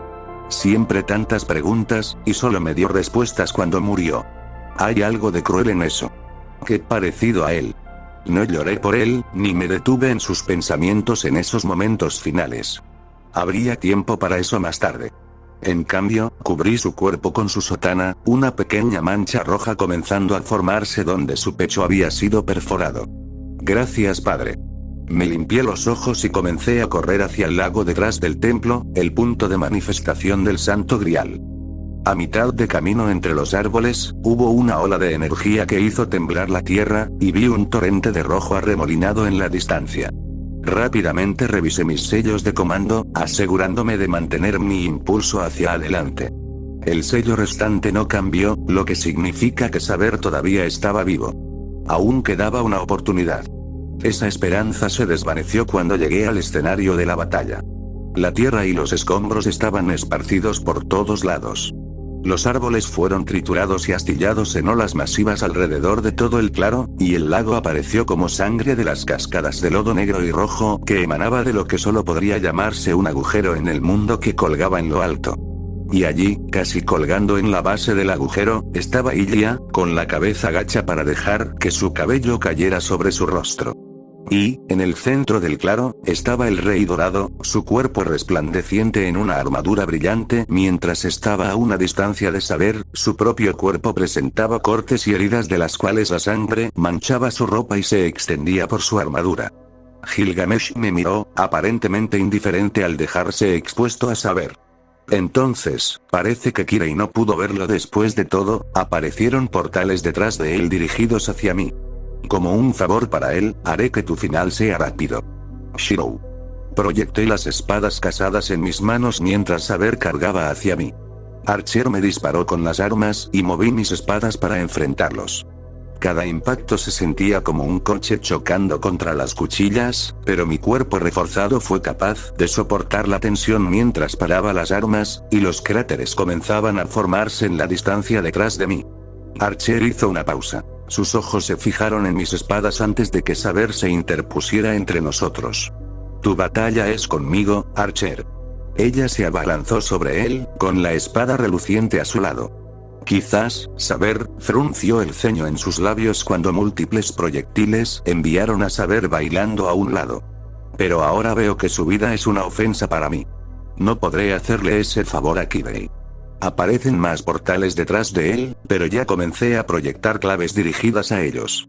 Siempre tantas preguntas, y solo me dio respuestas cuando murió. Hay algo de cruel en eso. Qué parecido a él. No lloré por él, ni me detuve en sus pensamientos en esos momentos finales. Habría tiempo para eso más tarde. En cambio, cubrí su cuerpo con su sotana, una pequeña mancha roja comenzando a formarse donde su pecho había sido perforado. Gracias, padre. Me limpié los ojos y comencé a correr hacia el lago detrás del templo, el punto de manifestación del Santo Grial. A mitad de camino entre los árboles, hubo una ola de energía que hizo temblar la tierra, y vi un torrente de rojo arremolinado en la distancia. Rápidamente revisé mis sellos de comando, asegurándome de mantener mi impulso hacia adelante. El sello restante no cambió, lo que significa que Saber todavía estaba vivo. Aún quedaba una oportunidad. Esa esperanza se desvaneció cuando llegué al escenario de la batalla. La tierra y los escombros estaban esparcidos por todos lados. Los árboles fueron triturados y astillados en olas masivas alrededor de todo el claro, y el lago apareció como sangre de las cascadas de lodo negro y rojo que emanaba de lo que solo podría llamarse un agujero en el mundo que colgaba en lo alto. Y allí, casi colgando en la base del agujero, estaba Ilia, con la cabeza gacha para dejar que su cabello cayera sobre su rostro. Y, en el centro del claro, estaba el Rey Dorado, su cuerpo resplandeciente en una armadura brillante, mientras estaba a una distancia de Saber, su propio cuerpo presentaba cortes y heridas de las cuales la sangre manchaba su ropa y se extendía por su armadura. Gilgamesh me miró, aparentemente indiferente al dejarse expuesto a Saber. Entonces, parece que Kirei no pudo verlo después de todo, aparecieron portales detrás de él dirigidos hacia mí. Como un favor para él, haré que tu final sea rápido. Shirou. Proyecté las espadas casadas en mis manos mientras Saber cargaba hacia mí. Archer me disparó con las armas y moví mis espadas para enfrentarlos. Cada impacto se sentía como un coche chocando contra las cuchillas, pero mi cuerpo reforzado fue capaz de soportar la tensión mientras paraba las armas, y los cráteres comenzaban a formarse en la distancia detrás de mí. Archer hizo una pausa. Sus ojos se fijaron en mis espadas antes de que Saber se interpusiera entre nosotros. Tu batalla es conmigo, Archer. Ella se abalanzó sobre él, con la espada reluciente a su lado. Quizás, Saber, frunció el ceño en sus labios cuando múltiples proyectiles enviaron a Saber bailando a un lado. Pero ahora veo que su vida es una ofensa para mí. No podré hacerle ese favor a Kirei. Aparecen más portales detrás de él, pero ya comencé a proyectar claves dirigidas a ellos.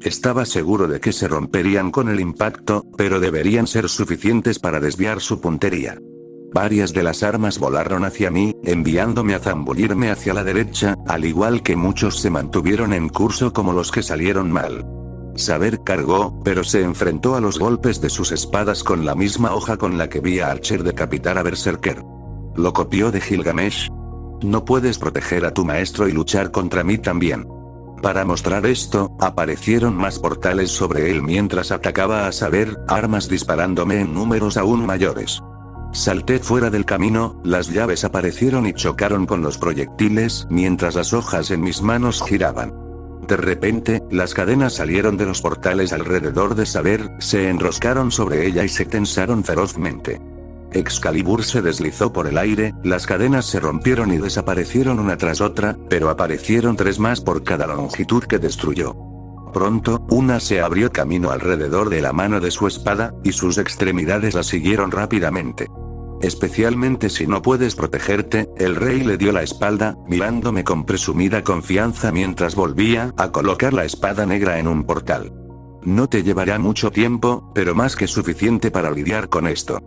Estaba seguro de que se romperían con el impacto, pero deberían ser suficientes para desviar su puntería. Varias de las armas volaron hacia mí, enviándome a zambullirme hacia la derecha, al igual que muchos se mantuvieron en curso como los que salieron mal. Saber cargó, pero se enfrentó a los golpes de sus espadas con la misma hoja con la que vi a Archer decapitar a Berserker. Lo copió de Gilgamesh. No puedes proteger a tu maestro y luchar contra mí también. Para mostrar esto, aparecieron más portales sobre él mientras atacaba a Saber, armas disparándome en números aún mayores. Salté fuera del camino, las llaves aparecieron y chocaron con los proyectiles, mientras las hojas en mis manos giraban. De repente, las cadenas salieron de los portales alrededor de Saber, se enroscaron sobre ella y se tensaron ferozmente. Excalibur se deslizó por el aire, las cadenas se rompieron y desaparecieron una tras otra, pero aparecieron 3 más por cada longitud que destruyó. Pronto, una se abrió camino alrededor de la mano de su espada, y sus extremidades la siguieron rápidamente. Especialmente si no puedes protegerte, el rey le dio la espalda, mirándome con presumida confianza mientras volvía a colocar la espada negra en un portal. No te llevará mucho tiempo, pero más que suficiente para lidiar con esto.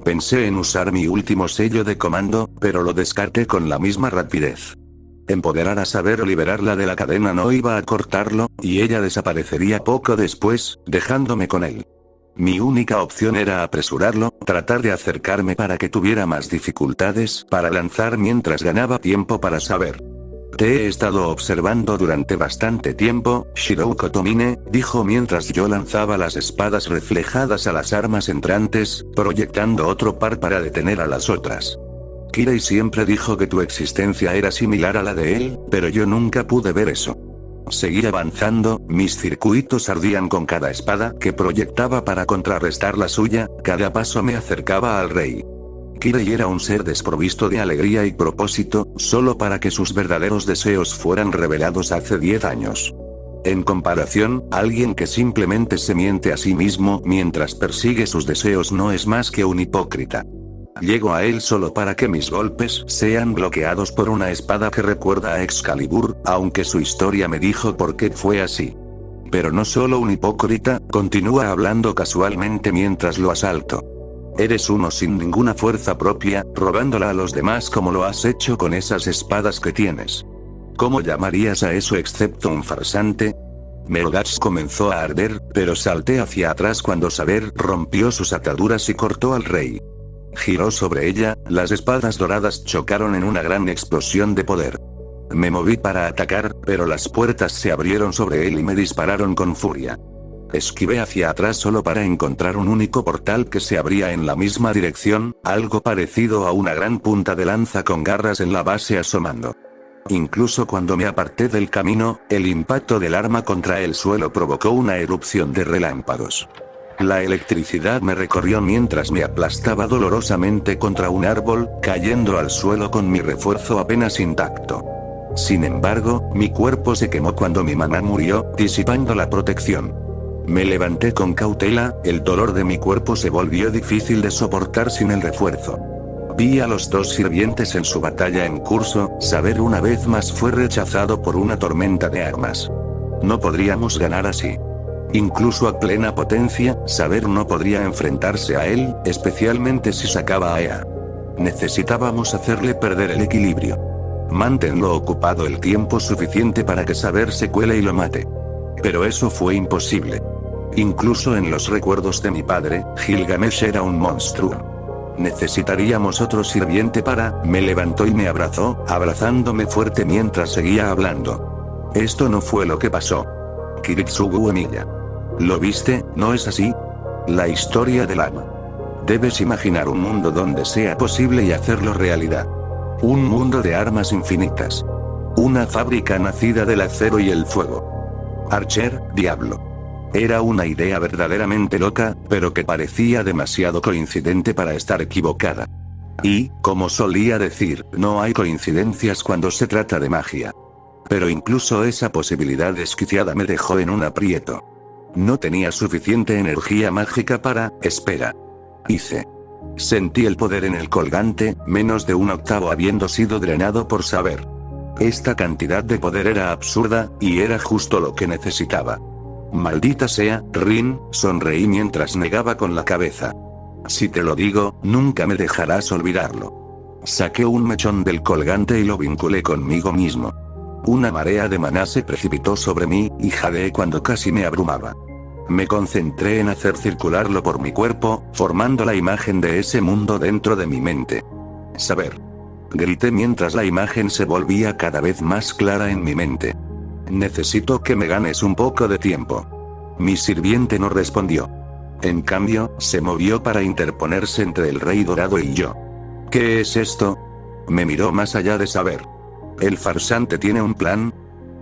Pensé en usar mi último sello de comando, pero lo descarté con la misma rapidez. Empoderar a Saber o liberarla de la cadena no iba a cortarlo, y ella desaparecería poco después, dejándome con él. Mi única opción era apresurarlo, tratar de acercarme para que tuviera más dificultades para lanzar mientras ganaba tiempo para Saber. Te he estado observando durante bastante tiempo, Shirou Kotomine, dijo mientras yo lanzaba las espadas reflejadas a las armas entrantes, proyectando otro par para detener a las otras. Kirei siempre dijo que tu existencia era similar a la de él, pero yo nunca pude ver eso. Seguí avanzando, mis circuitos ardían con cada espada que proyectaba para contrarrestar la suya, cada paso me acercaba al rey. Kirei era un ser desprovisto de alegría y propósito, solo para que sus verdaderos deseos fueran revelados hace 10 años. En comparación, alguien que simplemente se miente a sí mismo mientras persigue sus deseos no es más que un hipócrita. Llego a él solo para que mis golpes sean bloqueados por una espada que recuerda a Excalibur, aunque su historia me dijo por qué fue así. Pero no solo un hipócrita, continúa hablando casualmente mientras lo asalto. Eres uno sin ninguna fuerza propia, robándola a los demás como lo has hecho con esas espadas que tienes. ¿Cómo llamarías a eso excepto un farsante? Melgax comenzó a arder, pero salté hacia atrás cuando Saber rompió sus ataduras y cortó al rey. Giró sobre ella, las espadas doradas chocaron en una gran explosión de poder. Me moví para atacar, pero las puertas se abrieron sobre él y me dispararon con furia. Esquivé hacia atrás solo para encontrar un único portal que se abría en la misma dirección, algo parecido a una gran punta de lanza con garras en la base asomando. Incluso cuando me aparté del camino, el impacto del arma contra el suelo provocó una erupción de relámpagos. La electricidad me recorrió mientras me aplastaba dolorosamente contra un árbol, cayendo al suelo con mi refuerzo apenas intacto. Sin embargo, mi cuerpo se quemó cuando mi mamá murió, disipando la protección. Me levanté con cautela, el dolor de mi cuerpo se volvió difícil de soportar sin el refuerzo. Vi a los 2 sirvientes en su batalla en curso, Saber una vez más fue rechazado por una tormenta de armas. No podríamos ganar así. Incluso a plena potencia, Saber no podría enfrentarse a él, especialmente si sacaba a Ea. Necesitábamos hacerle perder el equilibrio. Manténlo ocupado el tiempo suficiente para que Saber se cuele y lo mate. Pero eso fue imposible. Incluso en los recuerdos de mi padre, Gilgamesh era un monstruo. Necesitaríamos otro sirviente para... Me levantó y me abrazó, abrazándome fuerte mientras seguía hablando. Esto no fue lo que pasó. Kiritsugu Emiya. ¿Lo viste, no es así? La historia del ama. Debes imaginar un mundo donde sea posible y hacerlo realidad. Un mundo de armas infinitas. Una fábrica nacida del acero y el fuego. Archer, diablo. Era una idea verdaderamente loca, pero que parecía demasiado coincidente para estar equivocada. Y, como solía decir, no hay coincidencias cuando se trata de magia. Pero incluso esa posibilidad desquiciada me dejó en un aprieto. No tenía suficiente energía mágica para... Espera. Hice. Sentí el poder en el colgante, menos de un octavo habiendo sido drenado por Saber. Esta cantidad de poder era absurda, y era justo lo que necesitaba. Maldita sea, Rin, sonreí mientras negaba con la cabeza. Si te lo digo, nunca me dejarás olvidarlo. Saqué un mechón del colgante y lo vinculé conmigo mismo. Una marea de maná se precipitó sobre mí, y jadeé cuando casi me abrumaba. Me concentré en hacer circularlo por mi cuerpo, formando la imagen de ese mundo dentro de mi mente. Saber. Grité mientras la imagen se volvía cada vez más clara en mi mente. Necesito que me ganes un poco de tiempo. Mi sirviente no respondió. En cambio, se movió para interponerse entre el Rey Dorado y yo. ¿Qué es esto? Me miró más allá de Saber. ¿El farsante tiene un plan?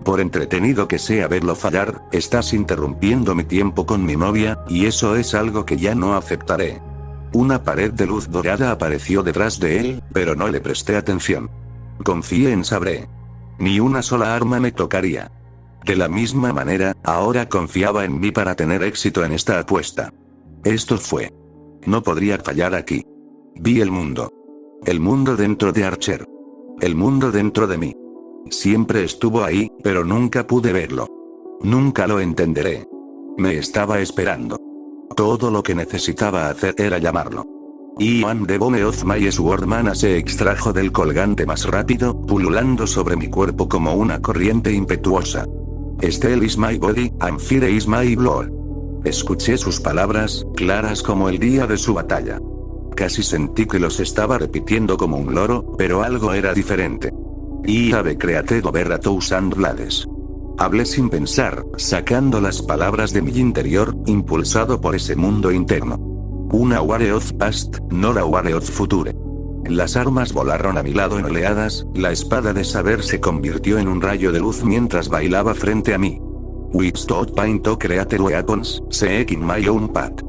Por entretenido que sea verlo fallar, estás interrumpiendo mi tiempo con mi novia, y eso es algo que ya no aceptaré. Una pared de luz dorada apareció detrás de él, pero no le presté atención. Confié en Sabré. Ni una sola arma me tocaría. De la misma manera, ahora confiaba en mí para tener éxito en esta apuesta. Esto fue. No podría fallar aquí. Vi el mundo. El mundo dentro de Archer. El mundo dentro de mí. Siempre estuvo ahí, pero nunca pude verlo. Nunca lo entenderé. Me estaba esperando. Todo lo que necesitaba hacer era llamarlo. Ian the Bone of My Swordman se extrajo del colgante más rápido, pululando sobre mi cuerpo como una corriente impetuosa. Steel is my body, and fire is my blood. Escuché sus palabras, claras como el día de su batalla. Casi sentí que los estaba repitiendo como un loro, pero algo era diferente. I have created over a thousand blades. Hablé sin pensar, sacando las palabras de mi interior, impulsado por ese mundo interno. Una War of Past, no la War of Future. Las armas volaron a mi lado en oleadas, la espada de saber se convirtió en un rayo de luz mientras bailaba frente a mí. We stop pain to create weapons, seeking my own path.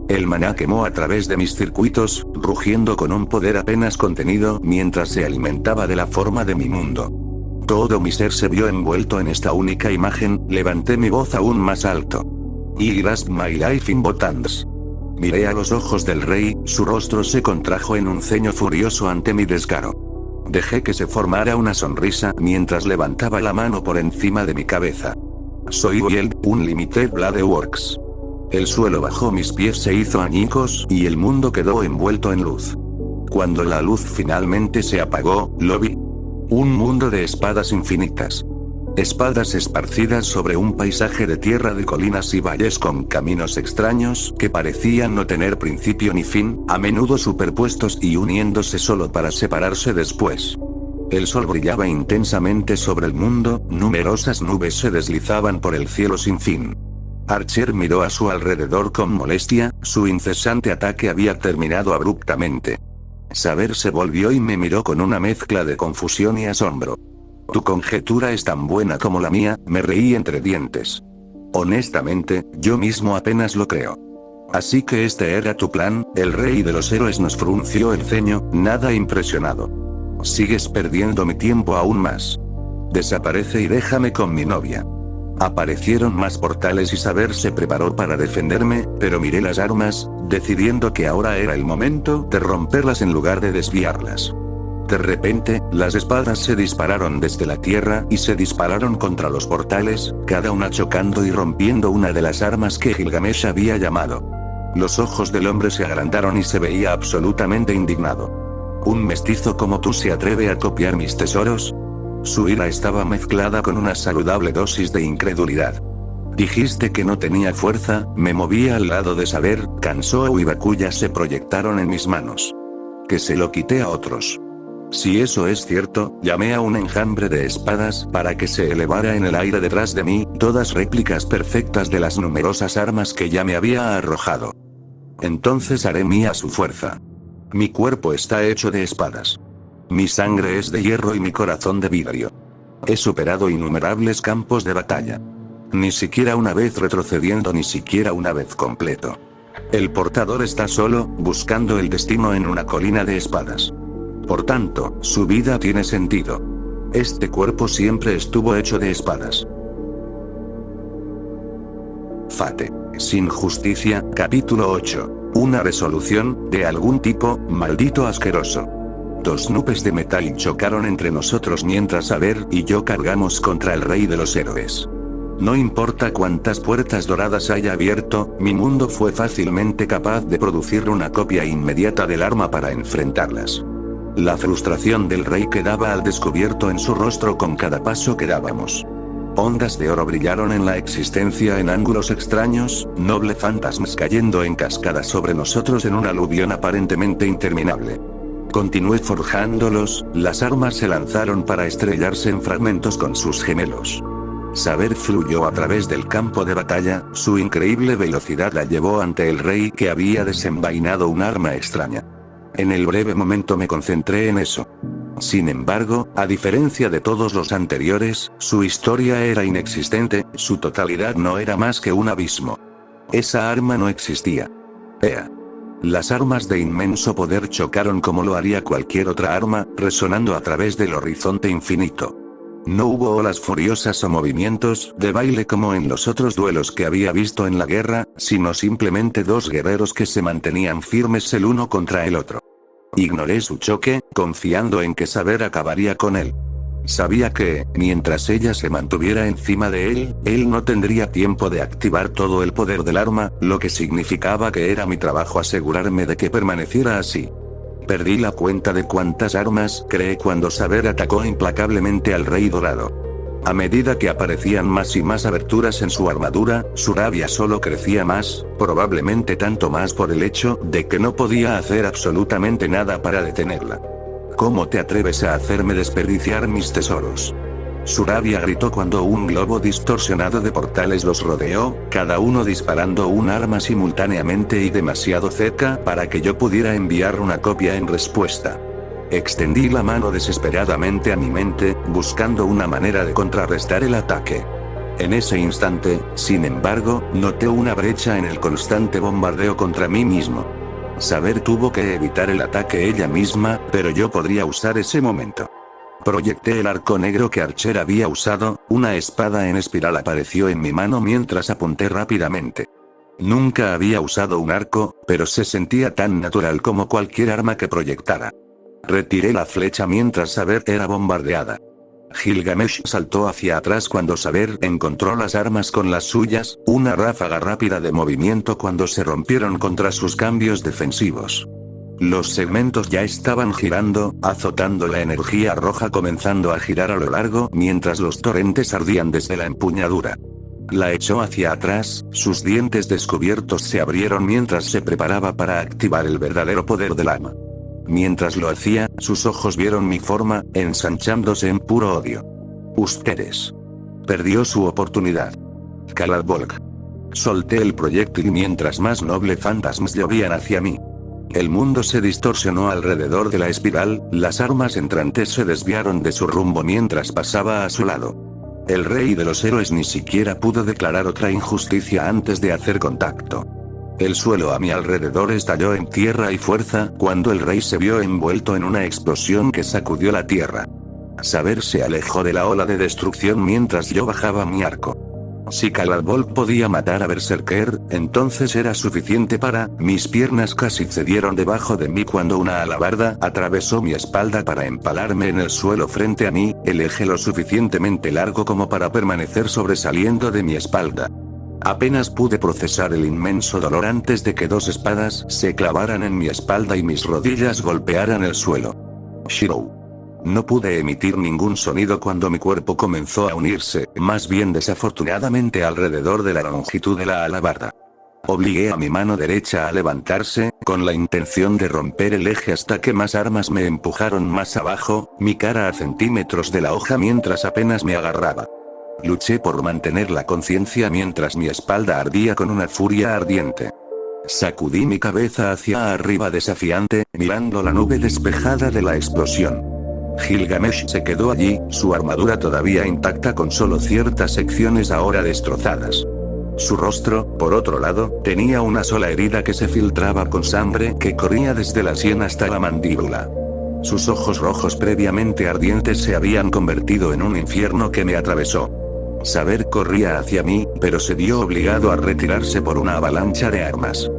El maná quemó a través de mis circuitos, rugiendo con un poder apenas contenido mientras se alimentaba de la forma de mi mundo. Todo mi ser se vio envuelto en esta única imagen, levanté mi voz aún más alto. I grasped my life in both hands. Miré a los ojos del rey, su rostro se contrajo en un ceño furioso ante mi descaro. Dejé que se formara una sonrisa mientras levantaba la mano por encima de mi cabeza. Soy Wield, Unlimited Blade Works. El suelo bajo mis pies se hizo añicos, y el mundo quedó envuelto en luz. Cuando la luz finalmente se apagó, lo vi. Un mundo de espadas infinitas. Espadas esparcidas sobre un paisaje de tierra de colinas y valles con caminos extraños que parecían no tener principio ni fin, a menudo superpuestos y uniéndose solo para separarse después. El sol brillaba intensamente sobre el mundo, numerosas nubes se deslizaban por el cielo sin fin. Archer miró a su alrededor con molestia, su incesante ataque había terminado abruptamente. Saber se volvió y me miró con una mezcla de confusión y asombro. Tu conjetura es tan buena como la mía, me reí entre dientes. Honestamente, yo mismo apenas lo creo. Así que este era tu plan, el rey de los héroes nos frunció el ceño, nada impresionado. Sigues perdiendo mi tiempo aún más. Desaparece y déjame con mi novia. Aparecieron más portales y Saber se preparó para defenderme, pero miré las armas, decidiendo que ahora era el momento de romperlas en lugar de desviarlas. De repente, las espadas se dispararon desde la tierra y se dispararon contra los portales, cada una chocando y rompiendo una de las armas que Gilgamesh había llamado. Los ojos del hombre se agrandaron y se veía absolutamente indignado. ¿Un mestizo como tú se atreve a copiar mis tesoros? Su ira estaba mezclada con una saludable dosis de incredulidad. Dijiste que no tenía fuerza, me movía al lado de Saber, Kansou y Bakuya se proyectaron en mis manos. Que se lo quité a otros. Si eso es cierto, llamé a un enjambre de espadas para que se elevara en el aire detrás de mí, todas réplicas perfectas de las numerosas armas que ya me había arrojado. Entonces haré mía su fuerza. Mi cuerpo está hecho de espadas. Mi sangre es de hierro y mi corazón de vidrio. He superado innumerables campos de batalla. Ni siquiera una vez retrocediendo, ni siquiera una vez completo. El portador está solo, buscando el destino en una colina de espadas. Por tanto, su vida tiene sentido. Este cuerpo siempre estuvo hecho de espadas. Fate. Sin justicia, capítulo 8. Una resolución, de algún tipo, maldito asqueroso. Dos nubes de metal chocaron entre nosotros mientras Saber y yo cargamos contra el rey de los héroes. No importa cuántas puertas doradas haya abierto, mi mundo fue fácilmente capaz de producir una copia inmediata del arma para enfrentarlas. La frustración del rey quedaba al descubierto en su rostro con cada paso que dábamos. Ondas de oro brillaron en la existencia en ángulos extraños, noble fantasmas cayendo en cascada sobre nosotros en un aluvión aparentemente interminable. Continué forjándolos, las armas se lanzaron para estrellarse en fragmentos con sus gemelos. Saber fluyó a través del campo de batalla, su increíble velocidad la llevó ante el rey que había desenvainado un arma extraña. En el breve momento me concentré en eso. Sin embargo, a diferencia de todos los anteriores, su historia era inexistente, su totalidad no era más que un abismo. Esa arma no existía. Ea. Las armas de inmenso poder chocaron como lo haría cualquier otra arma, resonando a través del horizonte infinito. No hubo olas furiosas o movimientos de baile como en los otros duelos que había visto en la guerra, sino simplemente dos guerreros que se mantenían firmes el uno contra el otro. Ignoré su choque, confiando en que Saber acabaría con él. Sabía que, mientras ella se mantuviera encima de él no tendría tiempo de activar todo el poder del arma, lo que significaba que era mi trabajo asegurarme de que permaneciera así. Perdí la cuenta de cuántas armas creé cuando Saber atacó implacablemente al Rey Dorado. A medida que aparecían más y más aberturas en su armadura, su rabia solo crecía más, probablemente tanto más por el hecho de que no podía hacer absolutamente nada para detenerla. ¿Cómo te atreves a hacerme desperdiciar mis tesoros? Su rabia gritó cuando un globo distorsionado de portales los rodeó, cada uno disparando un arma simultáneamente y demasiado cerca para que yo pudiera enviar una copia en respuesta. Extendí la mano desesperadamente a mi mente, buscando una manera de contrarrestar el ataque. En ese instante, sin embargo, noté una brecha en el constante bombardeo contra mí mismo. Saber tuvo que evitar el ataque ella misma, pero yo podría usar ese momento. Proyecté el arco negro que Archer había usado, una espada en espiral apareció en mi mano mientras apunté rápidamente. Nunca había usado un arco, pero se sentía tan natural como cualquier arma que proyectara. Retiré la flecha mientras Saber era bombardeada. Gilgamesh saltó hacia atrás cuando Saber encontró las armas con las suyas, una ráfaga rápida de movimiento cuando se rompieron contra sus cambios defensivos. Los segmentos ya estaban girando, azotando la energía roja comenzando a girar a lo largo mientras los torrentes ardían desde la empuñadura. La echó hacia atrás, sus dientes descubiertos se abrieron mientras se preparaba para activar el verdadero poder del arma. Mientras lo hacía, sus ojos vieron mi forma, ensanchándose en puro odio. Ustedes. Perdió su oportunidad. Cald Volk. Solté el proyectil mientras más noble fantasmas llovían hacia mí. El mundo se distorsionó alrededor de la espiral, las armas entrantes se desviaron de su rumbo mientras pasaba a su lado. El rey de los héroes ni siquiera pudo declarar otra injusticia antes de hacer contacto. El suelo a mi alrededor estalló en tierra y fuerza cuando el rey se vio envuelto en una explosión que sacudió la tierra. Saber se alejó de la ola de destrucción mientras yo bajaba mi arco. Si Cald Volk podía matar a Berserker, entonces era suficiente para. Mis piernas casi cedieron debajo de mí cuando una alabarda atravesó mi espalda para empalarme en el suelo frente a mí, el eje lo suficientemente largo como para permanecer sobresaliendo de mi espalda. Apenas pude procesar el inmenso dolor antes de que dos espadas se clavaran en mi espalda y mis rodillas golpearan el suelo. Shirou. No pude emitir ningún sonido cuando mi cuerpo comenzó a unirse, más bien desafortunadamente alrededor de la longitud de la alabarda. Obligué a mi mano derecha a levantarse, con la intención de romper el eje hasta que más armas me empujaron más abajo, mi cara a centímetros de la hoja mientras apenas me agarraba. Luché por mantener la conciencia mientras mi espalda ardía con una furia ardiente. Sacudí mi cabeza hacia arriba desafiante, mirando la nube despejada de la explosión. Gilgamesh se quedó allí, su armadura todavía intacta con solo ciertas secciones ahora destrozadas. Su rostro, por otro lado, tenía una sola herida que se filtraba con sangre que corría desde la sien hasta la mandíbula. Sus ojos rojos previamente ardientes se habían convertido en un infierno que me atravesó. Saber corría hacia mí, pero se vio obligado a retirarse por una avalancha de armas.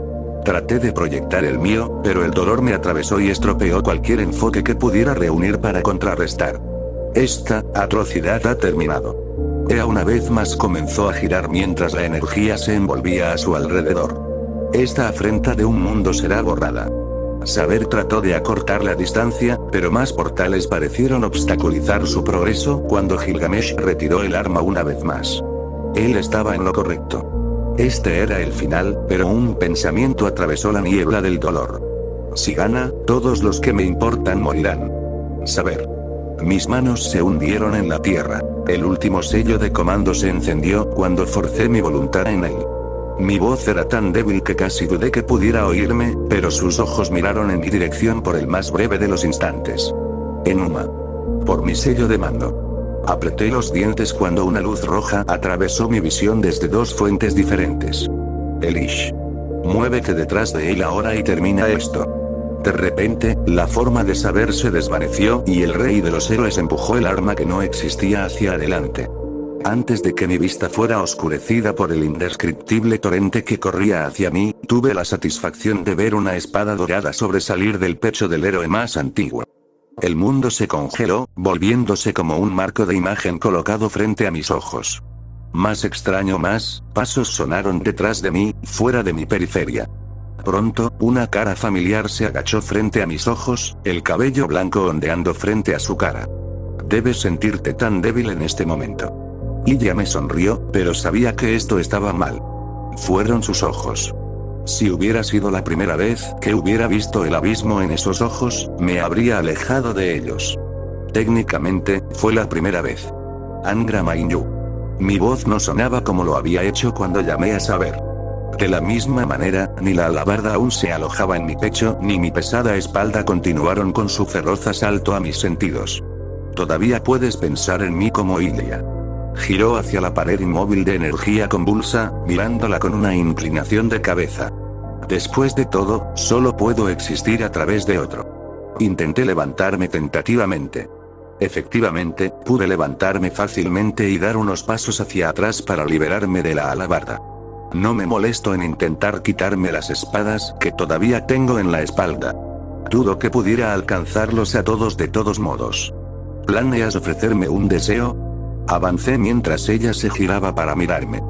Traté de proyectar el mío, pero el dolor me atravesó y estropeó cualquier enfoque que pudiera reunir para contrarrestar. Esta atrocidad ha terminado. Ea una vez más comenzó a girar mientras la energía se envolvía a su alrededor. Esta afrenta de un mundo será borrada. Saber trató de acortar la distancia, pero más portales parecieron obstaculizar su progreso cuando Gilgamesh retiró el arma una vez más. Él estaba en lo correcto. Este era el final, pero un pensamiento atravesó la niebla del dolor. Si gana, todos los que me importan morirán. Saber. Mis manos se hundieron en la tierra. El último sello de comando se encendió cuando forcé mi voluntad en él. Mi voz era tan débil que casi dudé que pudiera oírme, pero sus ojos miraron en mi dirección por el más breve de los instantes. Enuma. Por mi sello de mando. Apreté los dientes cuando una luz roja atravesó mi visión desde dos fuentes diferentes. Elish. Muévete detrás de él ahora y termina esto. De repente, la forma de saber se desvaneció y el rey de los héroes empujó el arma que no existía hacia adelante. Antes de que mi vista fuera oscurecida por el indescriptible torrente que corría hacia mí, tuve la satisfacción de ver una espada dorada sobresalir del pecho del héroe más antiguo. El mundo se congeló, volviéndose como un marco de imagen colocado frente a mis ojos. Más extraño más, pasos sonaron detrás de mí, fuera de mi periferia. Pronto, una cara familiar se agachó frente a mis ojos, el cabello blanco ondeando frente a su cara. Debes sentirte tan débil en este momento. Ella me sonrió, pero sabía que esto estaba mal. Fueron sus ojos. Si hubiera sido la primera vez que hubiera visto el abismo en esos ojos, me habría alejado de ellos. Técnicamente, fue la primera vez. Angra Mainyu. Mi voz no sonaba como lo había hecho cuando llamé a saber. De la misma manera, ni la alabarda aún se alojaba en mi pecho, ni mi pesada espalda continuaron con su feroz asalto a mis sentidos. Todavía puedes pensar en mí como Ilia. Giró hacia la pared inmóvil de energía convulsa, mirándola con una inclinación de cabeza. Después de todo, solo puedo existir a través de otro. Intenté levantarme tentativamente. Efectivamente, pude levantarme fácilmente y dar unos pasos hacia atrás para liberarme de la alabarda. No me molesto en intentar quitarme las espadas que todavía tengo en la espalda. Dudo que pudiera alcanzarlos a todos de todos modos. ¿Planeas ofrecerme un deseo? Avancé mientras ella se giraba para mirarme.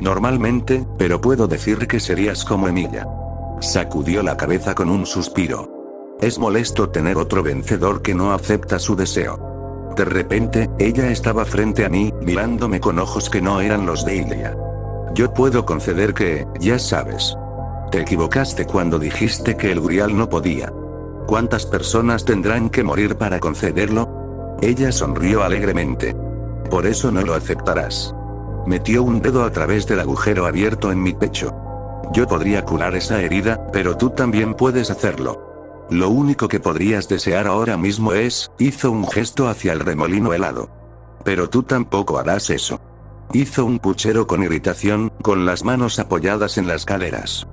Normalmente, pero puedo decir que serías como Emilia. Sacudió la cabeza con un suspiro. Es molesto tener otro vencedor que no acepta su deseo. De repente, ella estaba frente a mí, mirándome con ojos que no eran los de Ilia. Yo puedo conceder que, ya sabes. Te equivocaste cuando dijiste que el Grial no podía. ¿Cuántas personas tendrán que morir para concederlo? Ella sonrió alegremente. Por eso no lo aceptarás. Metió un dedo a través del agujero abierto en mi pecho. Yo podría curar esa herida, pero tú también puedes hacerlo. Lo único que podrías desear ahora mismo es, hizo un gesto hacia el remolino helado. Pero tú tampoco harás eso. Hizo un puchero con irritación, con las manos apoyadas en las caderas.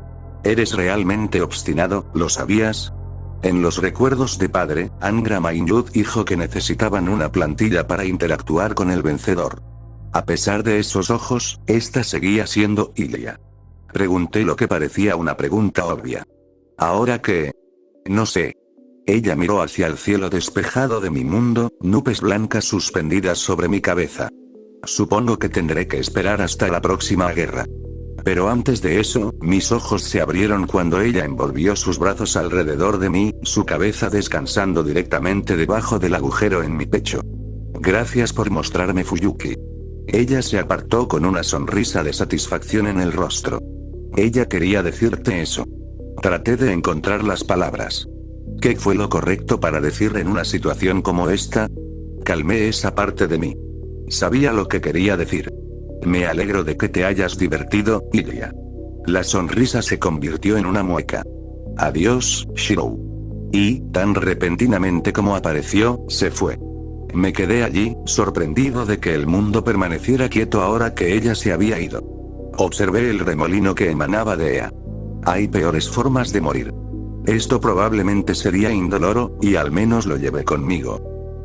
Eres realmente obstinado, ¿lo sabías? En los recuerdos de padre, Angra Mainyu dijo que necesitaban una plantilla para interactuar con el vencedor. A pesar de esos ojos, esta seguía siendo Ilia. Pregunté lo que parecía una pregunta obvia. ¿Ahora qué? No sé. Ella miró hacia el cielo despejado de mi mundo, nubes blancas suspendidas sobre mi cabeza. Supongo que tendré que esperar hasta la próxima guerra. Pero antes de eso, mis ojos se abrieron cuando ella envolvió sus brazos alrededor de mí, su cabeza descansando directamente debajo del agujero en mi pecho. Gracias por mostrarme Fuyuki. Ella se apartó con una sonrisa de satisfacción en el rostro. Ella quería decirte eso. Traté de encontrar las palabras. ¿Qué fue lo correcto para decir en una situación como esta? Calmé esa parte de mí. Sabía lo que quería decir. Me alegro de que te hayas divertido, Ilia. La sonrisa se convirtió en una mueca. Adiós, Shirou. Y, tan repentinamente como apareció, se fue. Me quedé allí, sorprendido de que el mundo permaneciera quieto ahora que ella se había ido. Observé el remolino que emanaba de ella. Hay peores formas de morir. Esto probablemente sería indoloro, y al menos lo llevé conmigo.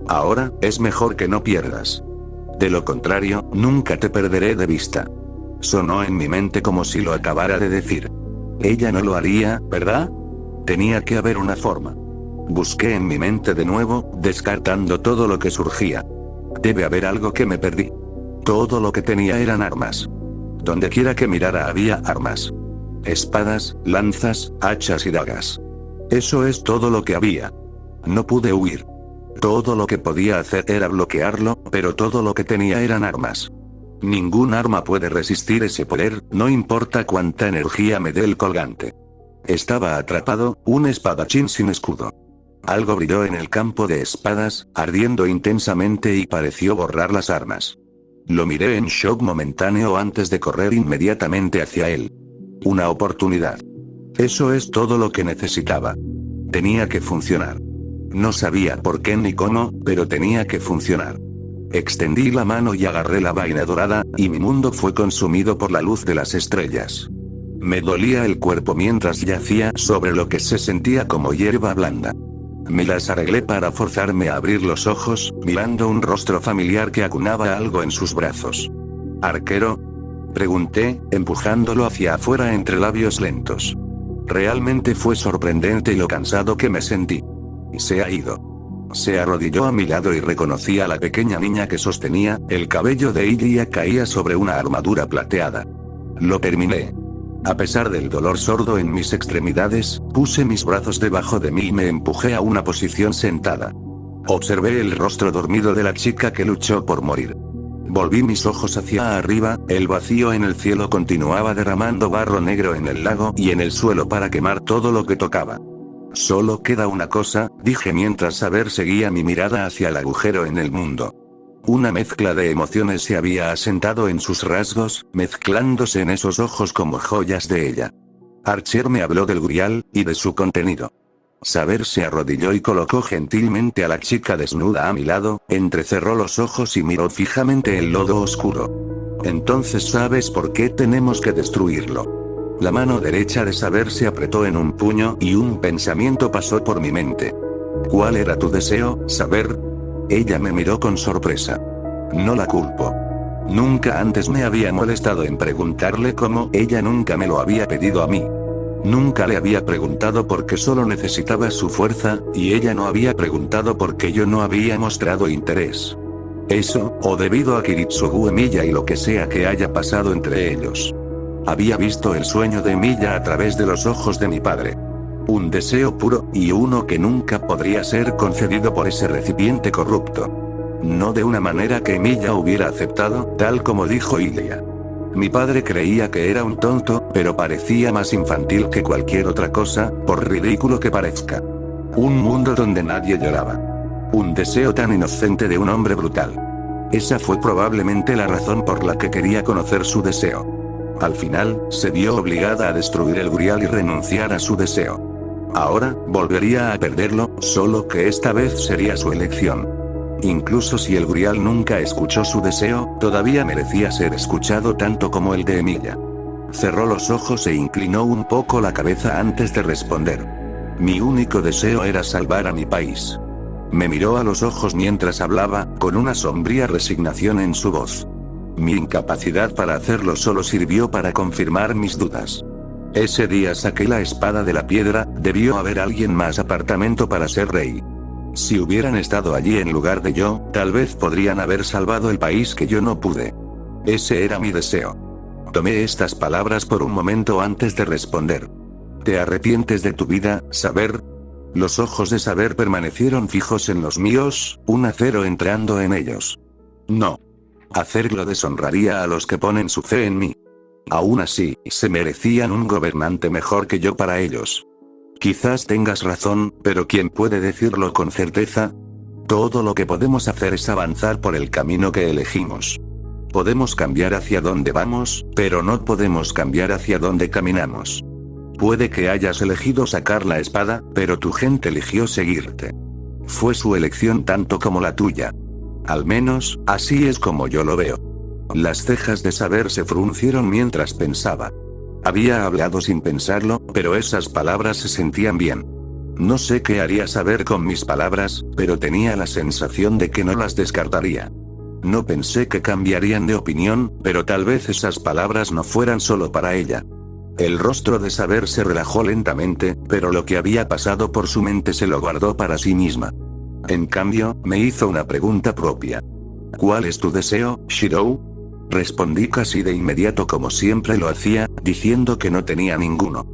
Ahora, es mejor que no pierdas. De lo contrario, nunca te perderé de vista. Sonó en mi mente como si lo acabara de decir. Ella no lo haría, ¿verdad? Tenía que haber una forma. Busqué en mi mente de nuevo, descartando todo lo que surgía. Debe haber algo que me perdí. Todo lo que tenía eran armas. Donde quiera que mirara había armas. Espadas, lanzas, hachas y dagas. Eso es todo lo que había. No pude huir. Todo lo que podía hacer era bloquearlo, pero todo lo que tenía eran armas. Ningún arma puede resistir ese poder, no importa cuánta energía me dé el colgante. Estaba atrapado, un espadachín sin escudo. Algo brilló en el campo de espadas, ardiendo intensamente y pareció borrar las armas. Lo miré en shock momentáneo antes de correr inmediatamente hacia él. Una oportunidad. Eso es todo lo que necesitaba. Tenía que funcionar. No sabía por qué ni cómo, pero tenía que funcionar. Extendí la mano y agarré la vaina dorada, y mi mundo fue consumido por la luz de las estrellas. Me dolía el cuerpo mientras yacía sobre lo que se sentía como hierba blanda. Me las arreglé para forzarme a abrir los ojos, mirando un rostro familiar que acunaba algo en sus brazos. ¿Arquero?, pregunté, empujándolo hacia afuera entre labios lentos. Realmente fue sorprendente lo cansado que me sentí. Se ha ido. Se arrodilló a mi lado y reconocí a la pequeña niña que sostenía, el cabello de ella caía sobre una armadura plateada. Lo terminé. A pesar del dolor sordo en mis extremidades, puse mis brazos debajo de mí y me empujé a una posición sentada. Observé el rostro dormido de la chica que luchó por morir. Volví mis ojos hacia arriba, el vacío en el cielo continuaba derramando barro negro en el lago y en el suelo para quemar todo lo que tocaba. Solo queda una cosa, dije mientras Saber seguía mi mirada hacia el agujero en el mundo. Una mezcla de emociones se había asentado en sus rasgos, mezclándose en esos ojos como joyas de ella. Archer me habló del Gurial, y de su contenido. Saber se arrodilló y colocó gentilmente a la chica desnuda a mi lado, entrecerró los ojos y miró fijamente el lodo oscuro. Entonces sabes por qué tenemos que destruirlo. La mano derecha de Saber se apretó en un puño y un pensamiento pasó por mi mente. ¿Cuál era tu deseo, Saber? Ella me miró con sorpresa. No la culpo. Nunca antes me había molestado en preguntarle cómo, ella nunca me lo había pedido a mí. Nunca le había preguntado por qué solo necesitaba su fuerza, y ella no había preguntado por qué yo no había mostrado interés. Eso, o debido a Kiritsugu Emiya y lo que sea que haya pasado entre ellos. Había visto el sueño de Emiya a través de los ojos de mi padre. Un deseo puro, y uno que nunca podría ser concedido por ese recipiente corrupto. No de una manera que Emiya hubiera aceptado, tal como dijo Ilia. Mi padre creía que era un tonto, pero parecía más infantil que cualquier otra cosa, por ridículo que parezca. Un mundo donde nadie lloraba. Un deseo tan inocente de un hombre brutal. Esa fue probablemente la razón por la que quería conocer su deseo. Al final, se vio obligada a destruir el Gurial y renunciar a su deseo. Ahora, volvería a perderlo, solo que esta vez sería su elección. Incluso si el Gurial nunca escuchó su deseo, todavía merecía ser escuchado tanto como el de Emilia. Cerró los ojos e inclinó un poco la cabeza antes de responder. Mi único deseo era salvar a mi país. Me miró a los ojos mientras hablaba, con una sombría resignación en su voz. Mi incapacidad para hacerlo solo sirvió para confirmar mis dudas. Ese día saqué la espada de la piedra, debió haber alguien más apartamento para ser rey. Si hubieran estado allí en lugar de yo, tal vez podrían haber salvado el país que yo no pude. Ese era mi deseo. Tomé estas palabras por un momento antes de responder. ¿Te arrepientes de tu vida, Saber? Los ojos de Saber permanecieron fijos en los míos, un acero entrando en ellos. No. Hacerlo deshonraría a los que ponen su fe en mí. Aún así, se merecían un gobernante mejor que yo para ellos. Quizás tengas razón, pero ¿quién puede decirlo con certeza? Todo lo que podemos hacer es avanzar por el camino que elegimos. Podemos cambiar hacia dónde vamos, pero no podemos cambiar hacia dónde caminamos. Puede que hayas elegido sacar la espada, pero tu gente eligió seguirte. Fue su elección tanto como la tuya. Al menos, así es como yo lo veo. Las cejas de Saber se fruncieron mientras pensaba. Había hablado sin pensarlo, pero esas palabras se sentían bien. No sé qué haría Saber con mis palabras, pero tenía la sensación de que no las descartaría. No pensé que cambiarían de opinión, pero tal vez esas palabras no fueran solo para ella. El rostro de Saber se relajó lentamente, pero lo que había pasado por su mente se lo guardó para sí misma. En cambio, me hizo una pregunta propia. ¿Cuál es tu deseo, Shirou? Respondí casi de inmediato como siempre lo hacía, diciendo que no tenía ninguno.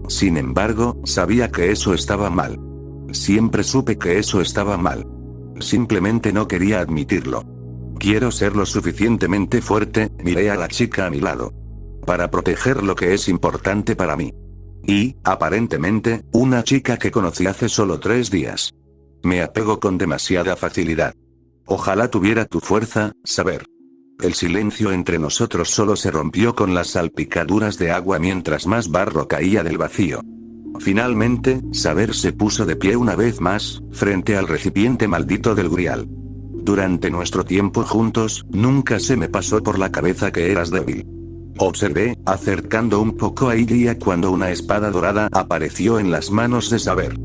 Sin embargo, sabía que eso estaba mal. Siempre supe que eso estaba mal. Simplemente no quería admitirlo. Quiero ser lo suficientemente fuerte, miré a la chica a mi lado. Para proteger lo que es importante para mí. Y, aparentemente, una chica que conocí hace solo 3 días. Me apego con demasiada facilidad. Ojalá tuviera tu fuerza, Saber. El silencio entre nosotros solo se rompió con las salpicaduras de agua mientras más barro caía del vacío. Finalmente, Saber se puso de pie una vez más, frente al recipiente maldito del Grial. Durante nuestro tiempo juntos, nunca se me pasó por la cabeza que eras débil. Observé, acercando un poco a Ilya cuando una espada dorada apareció en las manos de Saber.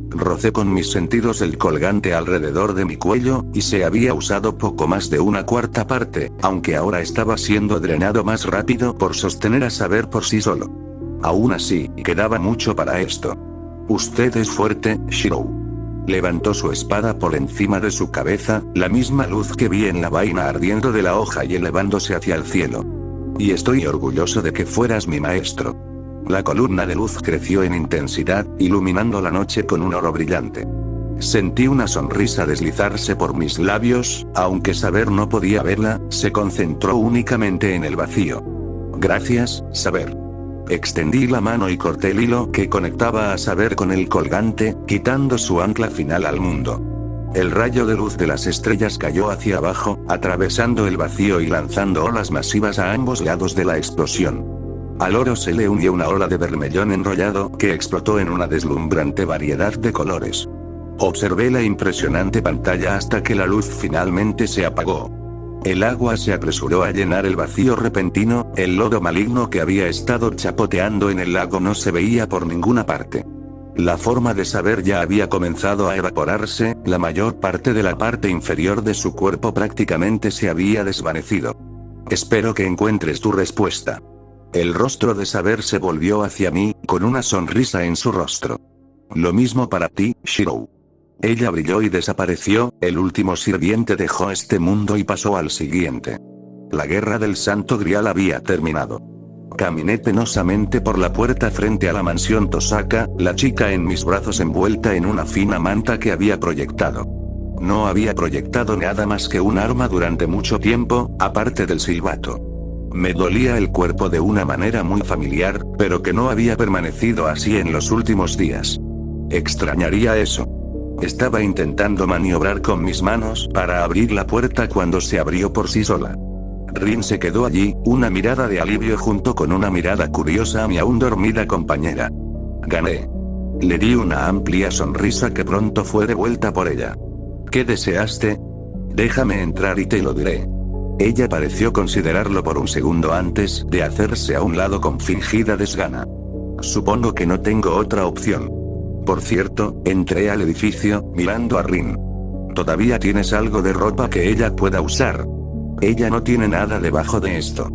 Rocé con mis sentidos el colgante alrededor de mi cuello, y se había usado poco más de una cuarta parte, aunque ahora estaba siendo drenado más rápido por sostener a Saber por sí solo. Aún así, quedaba mucho para esto. Usted es fuerte, Shirou. Levantó su espada por encima de su cabeza, la misma luz que vi en la vaina ardiendo de la hoja y elevándose hacia el cielo. Y estoy orgulloso de que fueras mi maestro. La columna de luz creció en intensidad, iluminando la noche con un oro brillante. Sentí una sonrisa deslizarse por mis labios, aunque Saber no podía verla, se concentró únicamente en el vacío. Gracias, Saber. Extendí la mano y corté el hilo que conectaba a Saber con el colgante, quitando su ancla final al mundo. El rayo de luz de las estrellas cayó hacia abajo, atravesando el vacío y lanzando olas masivas a ambos lados de la explosión. Al oro se le unió una ola de bermellón enrollado que explotó en una deslumbrante variedad de colores. Observé la impresionante pantalla hasta que la luz finalmente se apagó. El agua se apresuró a llenar el vacío repentino, el lodo maligno que había estado chapoteando en el lago no se veía por ninguna parte. La forma de Saber ya había comenzado a evaporarse, la mayor parte de la parte inferior de su cuerpo prácticamente se había desvanecido. Espero que encuentres tu respuesta. El rostro de Saber se volvió hacia mí, con una sonrisa en su rostro. Lo mismo para ti, Shirou. Ella brilló y desapareció, el último sirviente dejó este mundo y pasó al siguiente. La guerra del Santo Grial había terminado. Caminé penosamente por la puerta frente a la mansión Tosaka, la chica en mis brazos envuelta en una fina manta que había proyectado. No había proyectado nada más que un arma durante mucho tiempo, aparte del silbato. Me dolía el cuerpo de una manera muy familiar, pero que no había permanecido así en los últimos días. Extrañaría eso. Estaba intentando maniobrar con mis manos para abrir la puerta cuando se abrió por sí sola. Rin se quedó allí, una mirada de alivio junto con una mirada curiosa a mi aún dormida compañera. Gané. Le di una amplia sonrisa que pronto fue devuelta por ella. ¿Qué deseaste? Déjame entrar y te lo diré. Ella pareció considerarlo por un segundo antes de hacerse a un lado con fingida desgana. Supongo que no tengo otra opción. Por cierto, entré al edificio, mirando a Rin. ¿Todavía tienes algo de ropa que ella pueda usar? Ella no tiene nada debajo de esto.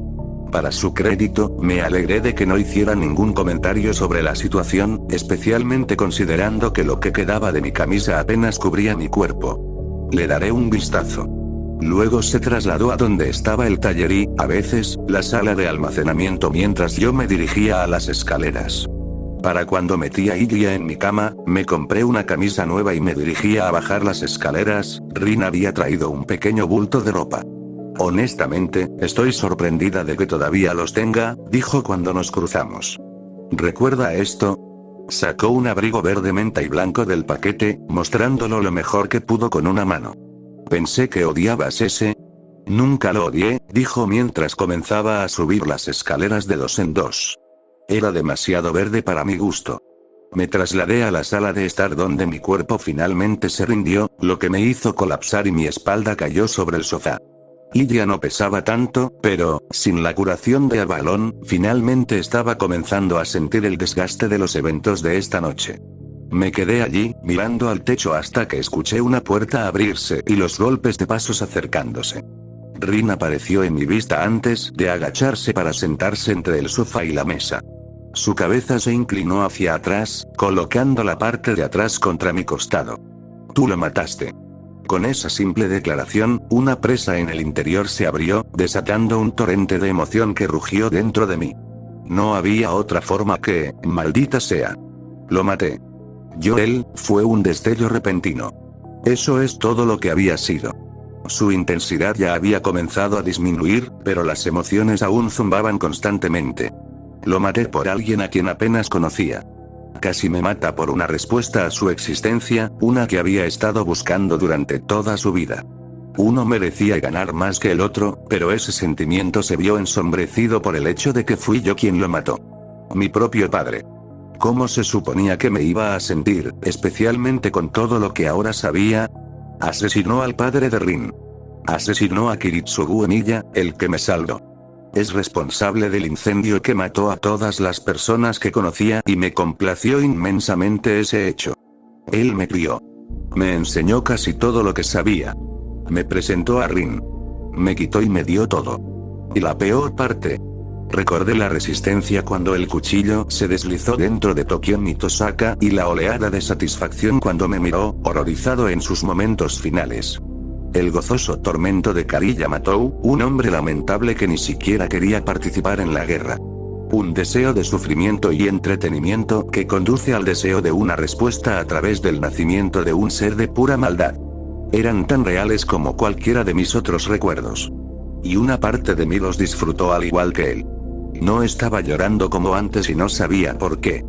Para su crédito, me alegré de que no hiciera ningún comentario sobre la situación, especialmente considerando que lo que quedaba de mi camisa apenas cubría mi cuerpo. Le daré un vistazo. Luego se trasladó a donde estaba el taller y, a veces, la sala de almacenamiento mientras yo me dirigía a las escaleras. Para cuando metí a Ilya en mi cama, me compré una camisa nueva y me dirigía a bajar las escaleras. Rin había traído un pequeño bulto de ropa. Honestamente, estoy sorprendida de que todavía los tenga, dijo cuando nos cruzamos. ¿Recuerda esto? Sacó un abrigo verde menta y blanco del paquete, mostrándolo lo mejor que pudo con una mano. Pensé que odiabas ese. Nunca lo odié, dijo mientras comenzaba a subir las escaleras de dos en dos. Era demasiado verde para mi gusto. Me trasladé a la sala de estar donde mi cuerpo finalmente se rindió, lo que me hizo colapsar y mi espalda cayó sobre el sofá. Ilya no pesaba tanto, pero, sin la curación de Avalon, finalmente estaba comenzando a sentir el desgaste de los eventos de esta noche. Me quedé allí, mirando al techo hasta que escuché una puerta abrirse y los golpes de pasos acercándose. Rin apareció en mi vista antes de agacharse para sentarse entre el sofá y la mesa. Su cabeza se inclinó hacia atrás, colocando la parte de atrás contra mi costado. Tú lo mataste. Con esa simple declaración, una presa en el interior se abrió, desatando un torrente de emoción que rugió dentro de mí. No había otra forma que, maldita sea. Lo maté. Él fue un destello repentino. Eso es todo lo que había sido. Su intensidad ya había comenzado a disminuir, pero las emociones aún zumbaban constantemente. Lo maté por alguien a quien apenas conocía. Casi me mata por una respuesta a su existencia, una que había estado buscando durante toda su vida. Uno merecía ganar más que el otro, pero ese sentimiento se vio ensombrecido por el hecho de que fui yo quien lo mató. Mi propio padre. ¿Cómo se suponía que me iba a sentir, especialmente con todo lo que ahora sabía? Asesinó al padre de Rin. Asesinó a Kiritsugu Emiya, el que me salvó. Es responsable del incendio que mató a todas las personas que conocía y me complació inmensamente ese hecho. Él me crió. Me enseñó casi todo lo que sabía. Me presentó a Rin. Me quitó y me dio todo. Y la peor parte. Recordé la resistencia cuando el cuchillo se deslizó dentro de Tokio Mitosaka y la oleada de satisfacción cuando me miró, horrorizado en sus momentos finales. El gozoso tormento de Kari Yamatou, un hombre lamentable que ni siquiera quería participar en la guerra. Un deseo de sufrimiento y entretenimiento que conduce al deseo de una respuesta a través del nacimiento de un ser de pura maldad. Eran tan reales como cualquiera de mis otros recuerdos. Y una parte de mí los disfrutó al igual que él. No estaba llorando como antes y no sabía por qué.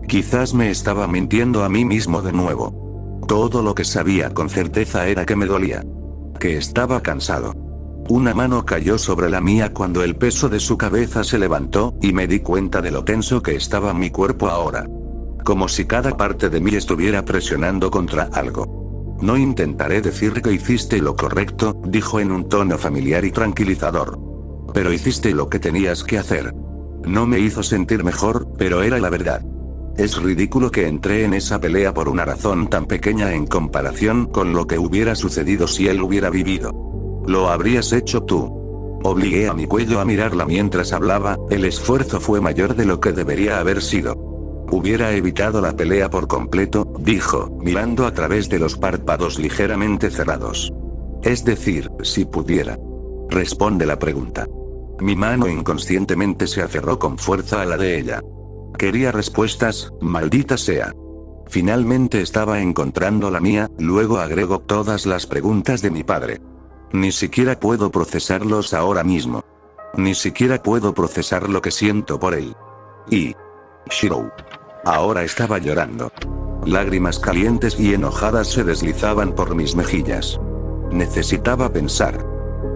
Quizás me estaba mintiendo a mí mismo de nuevo. Todo lo que sabía con certeza era que me dolía. Que estaba cansado. Una mano cayó sobre la mía cuando el peso de su cabeza se levantó, y me di cuenta de lo tenso que estaba mi cuerpo ahora. Como si cada parte de mí estuviera presionando contra algo. No intentaré decir que hiciste lo correcto, dijo en un tono familiar y tranquilizador. Pero hiciste lo que tenías que hacer. No me hizo sentir mejor, pero era la verdad. Es ridículo que entré en esa pelea por una razón tan pequeña en comparación con lo que hubiera sucedido si él hubiera vivido. Lo habrías hecho tú. Obligué a mi cuello a mirarla mientras hablaba, el esfuerzo fue mayor de lo que debería haber sido. Hubiera evitado la pelea por completo, dijo, mirando a través de los párpados ligeramente cerrados. Es decir, si pudiera. Responde la pregunta. Mi mano inconscientemente se aferró con fuerza a la de ella. Quería respuestas, maldita sea. Finalmente estaba encontrando la mía, luego agregó todas las preguntas de mi padre. Ni siquiera puedo procesarlos ahora mismo. Ni siquiera puedo procesar lo que siento por él. Y... Shirou. Ahora estaba llorando. Lágrimas calientes y enojadas se deslizaban por mis mejillas. Necesitaba pensar.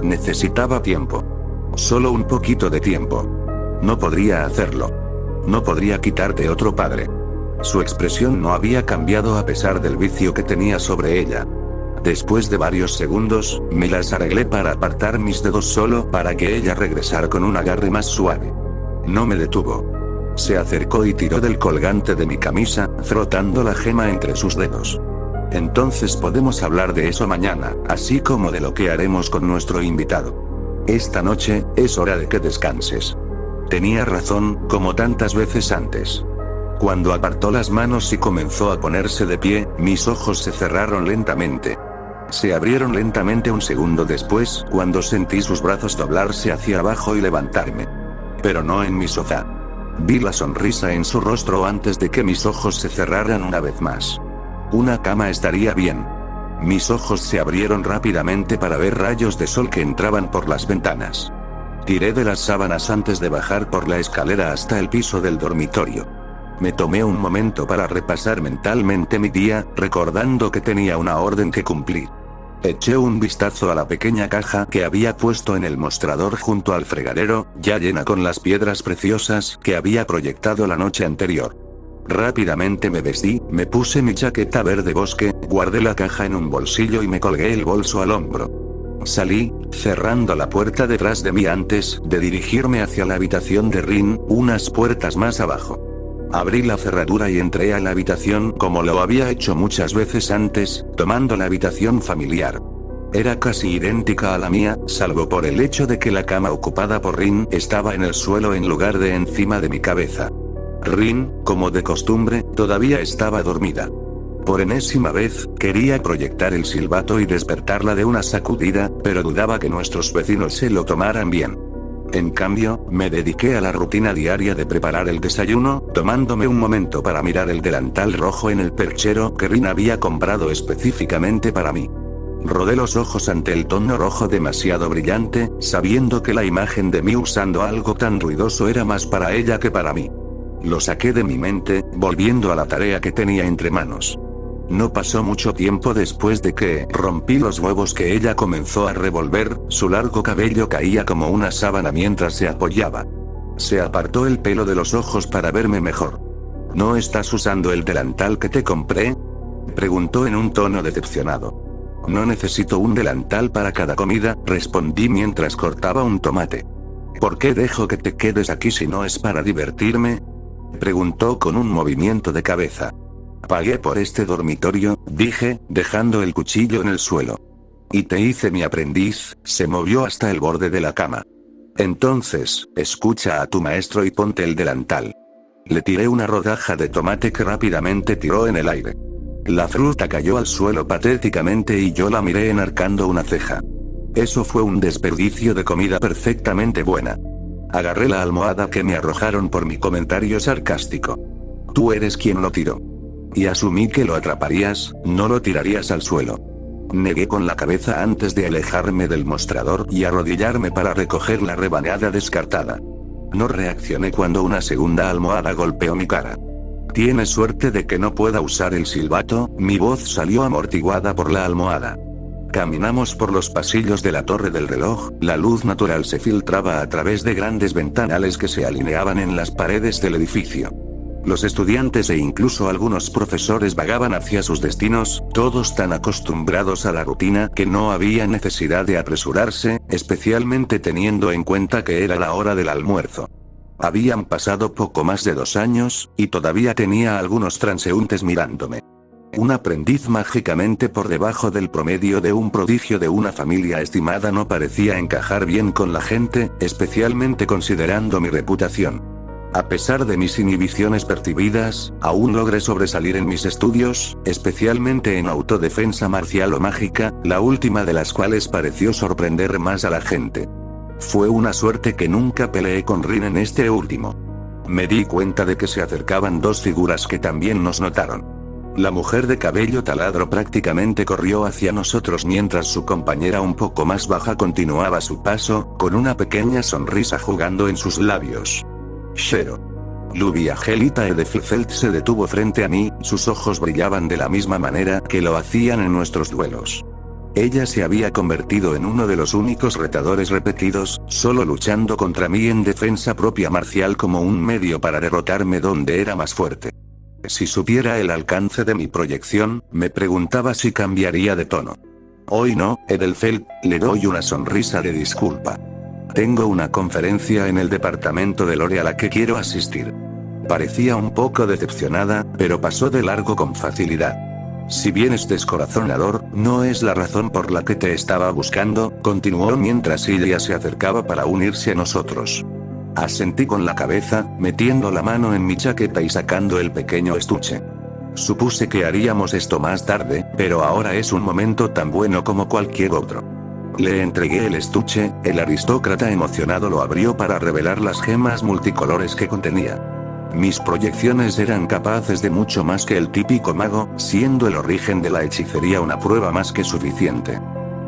Necesitaba tiempo. Solo un poquito de tiempo. No podría hacerlo. No podría quitarte otro padre. Su expresión no había cambiado a pesar del vicio que tenía sobre ella. Después de varios segundos, me las arreglé para apartar mis dedos solo para que ella regresara con un agarre más suave. No me detuvo. Se acercó y tiró del colgante de mi camisa, frotando la gema entre sus dedos. Entonces podemos hablar de eso mañana, así como de lo que haremos con nuestro invitado. Esta noche, es hora de que descanses. Tenía razón, como tantas veces antes. Cuando apartó las manos y comenzó a ponerse de pie, mis ojos se cerraron lentamente. Se abrieron lentamente un segundo después, cuando sentí sus brazos doblarse hacia abajo y levantarme. Pero no en mi sofá. Vi la sonrisa en su rostro antes de que mis ojos se cerraran una vez más. Una cama estaría bien. Mis ojos se abrieron rápidamente para ver rayos de sol que entraban por las ventanas. Tiré de las sábanas antes de bajar por la escalera hasta el piso del dormitorio. Me tomé un momento para repasar mentalmente mi día, recordando que tenía una orden que cumplir. Eché un vistazo a la pequeña caja que había puesto en el mostrador junto al fregadero, ya llena con las piedras preciosas que había proyectado la noche anterior. Rápidamente me vestí, me puse mi chaqueta verde bosque, guardé la caja en un bolsillo y me colgué el bolso al hombro. Salí, cerrando la puerta detrás de mí antes de dirigirme hacia la habitación de Rin, unas puertas más abajo. Abrí la cerradura y entré a la habitación como lo había hecho muchas veces antes, tomando la habitación familiar. Era casi idéntica a la mía, salvo por el hecho de que la cama ocupada por Rin estaba en el suelo en lugar de encima de mi cabeza. Rin, como de costumbre, todavía estaba dormida. Por enésima vez, quería proyectar el silbato y despertarla de una sacudida, pero dudaba que nuestros vecinos se lo tomaran bien. En cambio, me dediqué a la rutina diaria de preparar el desayuno, tomándome un momento para mirar el delantal rojo en el perchero que Rin había comprado específicamente para mí. Rodé los ojos ante el tono rojo demasiado brillante, sabiendo que la imagen de mí usando algo tan ruidoso era más para ella que para mí. Lo saqué de mi mente, volviendo a la tarea que tenía entre manos. No pasó mucho tiempo después de que rompí los huevos que ella comenzó a revolver, su largo cabello caía como una sábana mientras se apoyaba. Se apartó el pelo de los ojos para verme mejor. ¿No estás usando el delantal que te compré?, preguntó en un tono decepcionado. No necesito un delantal para cada comida, respondí mientras cortaba un tomate. ¿Por qué dejo que te quedes aquí si no es para divertirme?, preguntó con un movimiento de cabeza. Pagué por este dormitorio, dije, dejando el cuchillo en el suelo. Y te hice mi aprendiz, se movió hasta el borde de la cama. Entonces, escucha a tu maestro y ponte el delantal. Le tiré una rodaja de tomate que rápidamente tiró en el aire. La fruta cayó al suelo patéticamente y yo la miré enarcando una ceja. Eso fue un desperdicio de comida perfectamente buena. Agarré la almohada que me arrojaron por mi comentario sarcástico. Tú eres quien lo tiró. Y asumí que lo atraparías, no lo tirarías al suelo. Negué con la cabeza antes de alejarme del mostrador y arrodillarme para recoger la rebanada descartada. No reaccioné cuando una segunda almohada golpeó mi cara. Tienes suerte de que no pueda usar el silbato, mi voz salió amortiguada por la almohada. Caminamos por los pasillos de la torre del reloj, la luz natural se filtraba a través de grandes ventanales que se alineaban en las paredes del edificio. Los estudiantes e incluso algunos profesores vagaban hacia sus destinos, todos tan acostumbrados a la rutina que no había necesidad de apresurarse, especialmente teniendo en cuenta que era la hora del almuerzo. Habían pasado poco más de 2 años, y todavía tenía algunos transeúntes mirándome. Un aprendiz mágicamente por debajo del promedio de un prodigio de una familia estimada no parecía encajar bien con la gente, especialmente considerando mi reputación. A pesar de mis inhibiciones percibidas, aún logré sobresalir en mis estudios, especialmente en autodefensa marcial o mágica, la última de las cuales pareció sorprender más a la gente. Fue una suerte que nunca peleé con Rin en este último. Me di cuenta de que se acercaban 2 figuras que también nos notaron. La mujer de cabello taladro prácticamente corrió hacia nosotros mientras su compañera un poco más baja continuaba su paso, con una pequeña sonrisa jugando en sus labios. Shero. Lubia Gelita Edefeld se detuvo frente a mí, sus ojos brillaban de la misma manera que lo hacían en nuestros duelos. Ella se había convertido en uno de los únicos retadores repetidos, solo luchando contra mí en defensa propia marcial como un medio para derrotarme donde era más fuerte. Si supiera el alcance de mi proyección, me preguntaba si cambiaría de tono. Hoy no, Edelfelt, le doy una sonrisa de disculpa. Tengo una conferencia en el departamento de lore a la que quiero asistir. Parecía un poco decepcionada, pero pasó de largo con facilidad. Si bien es descorazonador, no es la razón por la que te estaba buscando, continuó mientras Ilia se acercaba para unirse a nosotros. Asentí con la cabeza, metiendo la mano en mi chaqueta y sacando el pequeño estuche. Supuse que haríamos esto más tarde, pero ahora es un momento tan bueno como cualquier otro. Le entregué el estuche, el aristócrata emocionado lo abrió para revelar las gemas multicolores que contenía. Mis proyecciones eran capaces de mucho más que el típico mago, siendo el origen de la hechicería una prueba más que suficiente.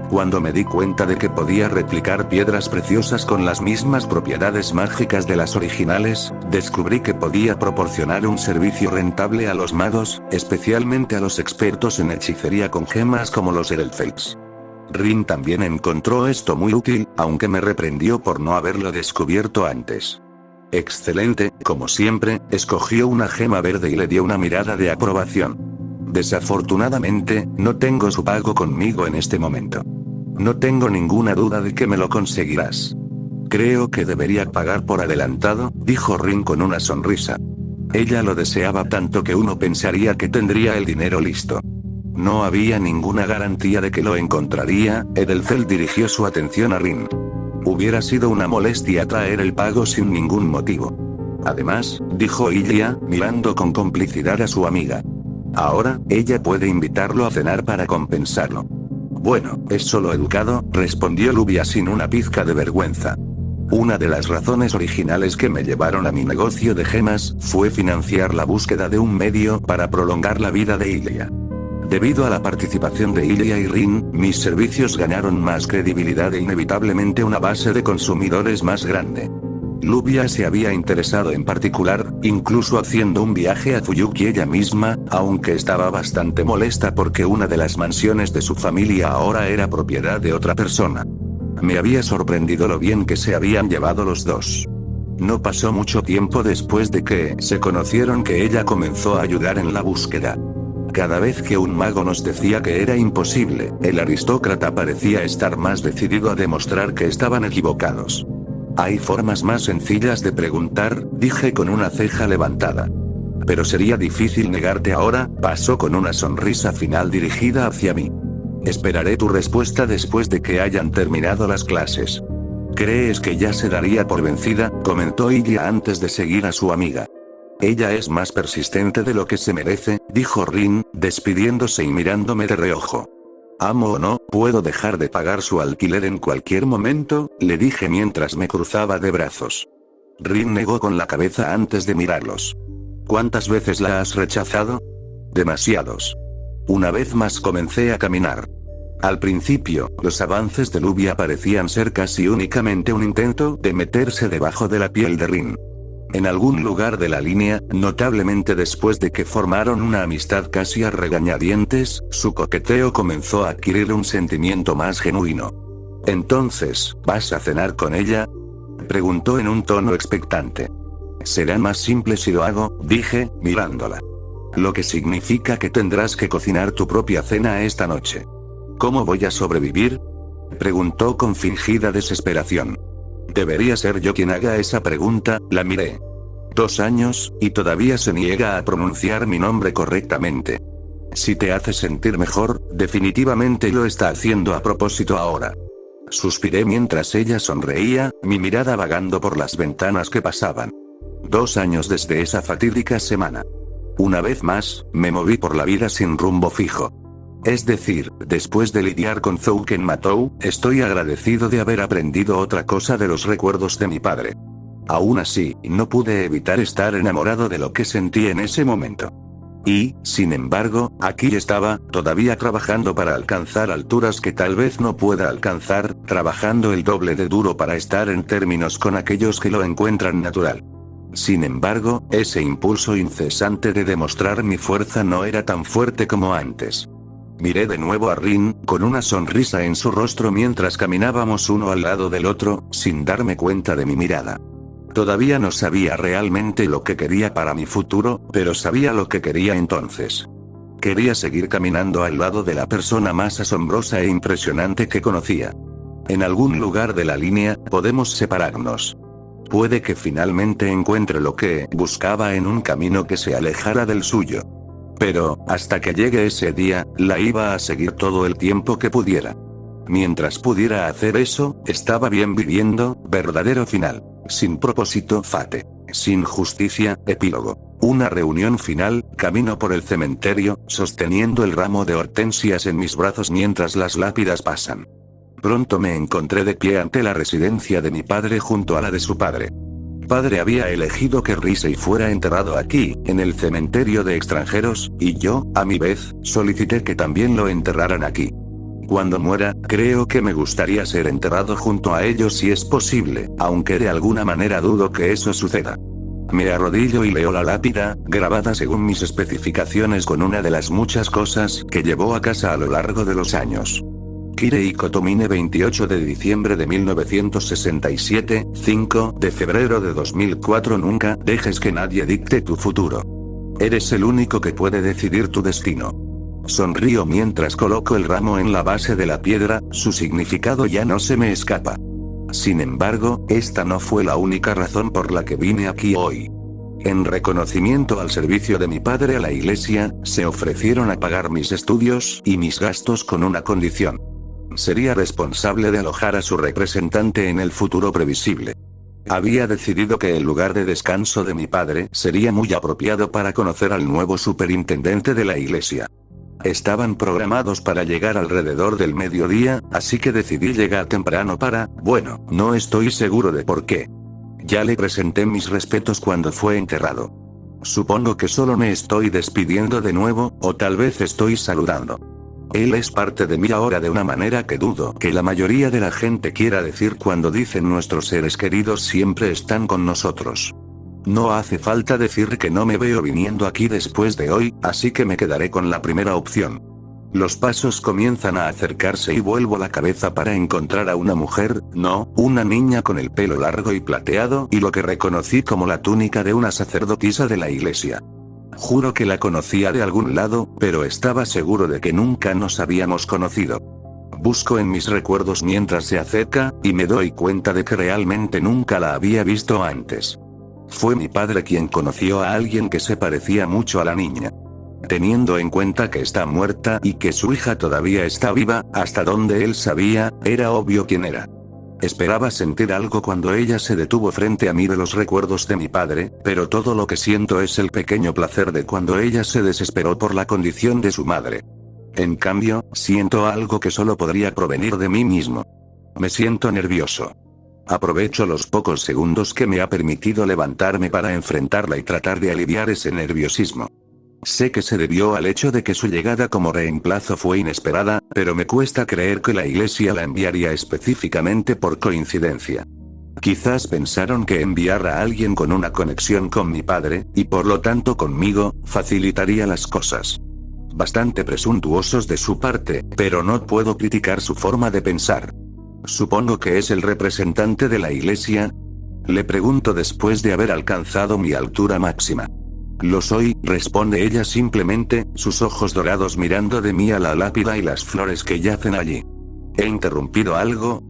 Cuando me di cuenta de que podía replicar piedras preciosas con las mismas propiedades mágicas de las originales, descubrí que podía proporcionar un servicio rentable a los magos, especialmente a los expertos en hechicería con gemas como los Edelfelds. Rin también encontró esto muy útil, aunque me reprendió por no haberlo descubierto antes. Excelente, como siempre, escogió una gema verde y le dio una mirada de aprobación. Desafortunadamente, no tengo su pago conmigo en este momento. No tengo ninguna duda de que me lo conseguirás. Creo que debería pagar por adelantado, dijo Rin con una sonrisa. Ella lo deseaba tanto que uno pensaría que tendría el dinero listo. No había ninguna garantía de que lo encontraría, Edelfeld dirigió su atención a Rin. Hubiera sido una molestia traer el pago sin ningún motivo. Además, dijo Ilia, mirando con complicidad a su amiga. Ahora, ella puede invitarlo a cenar para compensarlo. Bueno, es solo educado, respondió Lubia sin una pizca de vergüenza. Una de las razones originales que me llevaron a mi negocio de gemas, fue financiar la búsqueda de un medio para prolongar la vida de Ilia. Debido a la participación de Ilia y Rin, mis servicios ganaron más credibilidad e inevitablemente una base de consumidores más grande. Lubia se había interesado en particular, incluso haciendo un viaje a Fuyuki ella misma, aunque estaba bastante molesta porque una de las mansiones de su familia ahora era propiedad de otra persona. Me había sorprendido lo bien que se habían llevado los dos. No pasó mucho tiempo después de que se conocieron que ella comenzó a ayudar en la búsqueda. Cada vez que un mago nos decía que era imposible, el aristócrata parecía estar más decidido a demostrar que estaban equivocados. Hay formas más sencillas de preguntar, dije con una ceja levantada. Pero sería difícil negarte ahora, pasó con una sonrisa final dirigida hacia mí. Esperaré tu respuesta después de que hayan terminado las clases. ¿Crees que ya se daría por vencida?, comentó ella antes de seguir a su amiga. Ella es más persistente de lo que se merece, dijo Rin, despidiéndose y mirándome de reojo. Amo o no, puedo dejar de pagar su alquiler en cualquier momento, le dije mientras me cruzaba de brazos. Rin negó con la cabeza antes de mirarlos. ¿Cuántas veces la has rechazado? Demasiados. Una vez más comencé a caminar. Al principio, los avances de Luvia parecían ser casi únicamente un intento de meterse debajo de la piel de Rin. En algún lugar de la línea, notablemente después de que formaron una amistad casi a regañadientes, su coqueteo comenzó a adquirir un sentimiento más genuino. Entonces, ¿vas a cenar con ella?, preguntó en un tono expectante. Será más simple si lo hago, dije, mirándola. Lo que significa que tendrás que cocinar tu propia cena esta noche. ¿Cómo voy a sobrevivir?, preguntó con fingida desesperación. Debería ser yo quien haga esa pregunta, la miré. 2 años, y todavía se niega a pronunciar mi nombre correctamente. Si te hace sentir mejor, definitivamente lo está haciendo a propósito ahora. Suspiré mientras ella sonreía, mi mirada vagando por las ventanas que pasaban. 2 años desde esa fatídica semana. Una vez más, me moví por la vida sin rumbo fijo. Es decir, después de lidiar con Zouken Matou, estoy agradecido de haber aprendido otra cosa de los recuerdos de mi padre. Aún así, no pude evitar estar enamorado de lo que sentí en ese momento. Y, sin embargo, aquí estaba, todavía trabajando para alcanzar alturas que tal vez no pueda alcanzar, trabajando el doble de duro para estar en términos con aquellos que lo encuentran natural. Sin embargo, ese impulso incesante de demostrar mi fuerza no era tan fuerte como antes. Miré de nuevo a Rin, con una sonrisa en su rostro mientras caminábamos uno al lado del otro, sin darme cuenta de mi mirada. Todavía no sabía realmente lo que quería para mi futuro, pero sabía lo que quería entonces. Quería seguir caminando al lado de la persona más asombrosa e impresionante que conocía. En algún lugar de la línea, podemos separarnos. Puede que finalmente encuentre lo que buscaba en un camino que se alejara del suyo. Pero, hasta que llegue ese día, la iba a seguir todo el tiempo que pudiera. Mientras pudiera hacer eso, estaba bien viviendo, verdadero final. Sin propósito, fate. Sin justicia, epílogo. Una reunión final, camino por el cementerio, sosteniendo el ramo de hortensias en mis brazos mientras las lápidas pasan. Pronto me encontré de pie ante la residencia de mi padre junto a la de su padre. Padre había elegido que Risei fuera enterrado aquí, en el cementerio de extranjeros, y yo, a mi vez, solicité que también lo enterraran aquí. Cuando muera, creo que me gustaría ser enterrado junto a ellos si es posible, aunque de alguna manera dudo que eso suceda. Me arrodillo y leo la lápida, grabada según mis especificaciones con una de las muchas cosas que llevó a casa a lo largo de los años. Kirei Kotomine 28 de diciembre de 1967, 5 de febrero de 2004. Nunca dejes que nadie dicte tu futuro. Eres el único que puede decidir tu destino. Sonrío mientras coloco el ramo en la base de la piedra, su significado ya no se me escapa. Sin embargo, esta no fue la única razón por la que vine aquí hoy. En reconocimiento al servicio de mi padre a la iglesia, se ofrecieron a pagar mis estudios y mis gastos con una condición. Sería responsable de alojar a su representante en el futuro previsible. Había decidido que el lugar de descanso de mi padre sería muy apropiado para conocer al nuevo superintendente de la iglesia. Estaban programados para llegar alrededor del mediodía, así que decidí llegar temprano bueno, no estoy seguro de por qué. Ya le presenté mis respetos cuando fue enterrado. Supongo que solo me estoy despidiendo de nuevo, o tal vez estoy saludando. Él es parte de mí ahora de una manera que dudo que la mayoría de la gente quiera decir cuando dicen nuestros seres queridos siempre están con nosotros. No hace falta decir que no me veo viniendo aquí después de hoy, así que me quedaré con la primera opción. Los pasos comienzan a acercarse y vuelvo la cabeza para encontrar a una mujer, no, una niña con el pelo largo y plateado y lo que reconocí como la túnica de una sacerdotisa de la iglesia. Juro que la conocía de algún lado, pero estaba seguro de que nunca nos habíamos conocido. Busco en mis recuerdos mientras se acerca, y me doy cuenta de que realmente nunca la había visto antes. Fue mi padre quien conoció a alguien que se parecía mucho a la niña. Teniendo en cuenta que está muerta y que su hija todavía está viva, hasta donde él sabía, era obvio quién era. Esperaba sentir algo cuando ella se detuvo frente a mí de los recuerdos de mi padre, pero todo lo que siento es el pequeño placer de cuando ella se desesperó por la condición de su madre. En cambio, siento algo que solo podría provenir de mí mismo. Me siento nervioso. Aprovecho los pocos segundos que me ha permitido levantarme para enfrentarla y tratar de aliviar ese nerviosismo. Sé que se debió al hecho de que su llegada como reemplazo fue inesperada, pero me cuesta creer que la iglesia la enviaría específicamente por coincidencia. Quizás pensaron que enviar a alguien con una conexión con mi padre, y por lo tanto conmigo, facilitaría las cosas. Bastante presuntuosos de su parte, pero no puedo criticar su forma de pensar. Supongo que es el representante de la iglesia. Le pregunto después de haber alcanzado mi altura máxima. Lo soy, responde ella simplemente, sus ojos dorados mirando de mí a la lápida y las flores que yacen allí. ¿He interrumpido algo?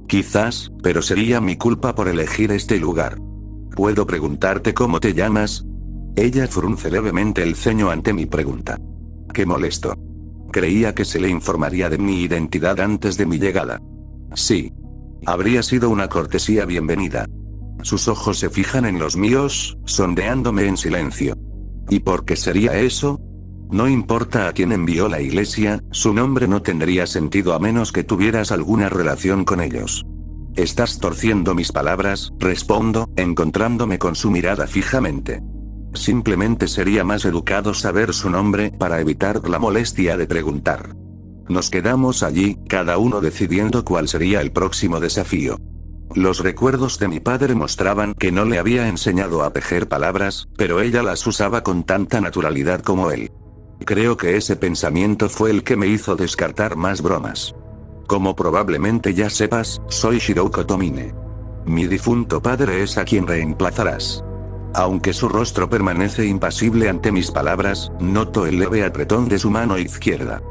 Quizás, pero sería mi culpa por elegir este lugar. ¿Puedo preguntarte cómo te llamas? Ella frunce levemente el ceño ante mi pregunta. Qué molesto. Creía que se le informaría de mi identidad antes de mi llegada. Sí. Habría sido una cortesía bienvenida. Sus ojos se fijan en los míos, sondeándome en silencio. ¿Y por qué sería eso? No importa a quién envió la iglesia, su nombre no tendría sentido a menos que tuvieras alguna relación con ellos. Estás torciendo mis palabras, respondo, encontrándome con su mirada fijamente. Simplemente sería más educado saber su nombre para evitar la molestia de preguntar. Nos quedamos allí, cada uno decidiendo cuál sería el próximo desafío. Los recuerdos de mi padre mostraban que no le había enseñado a tejer palabras, pero ella las usaba con tanta naturalidad como él. Creo que ese pensamiento fue el que me hizo descartar más bromas. Como probablemente ya sepas, soy Shiroko Tomine. Mi difunto padre es a quien reemplazarás. Aunque su rostro permanece impasible ante mis palabras, noto el leve apretón de su mano izquierda.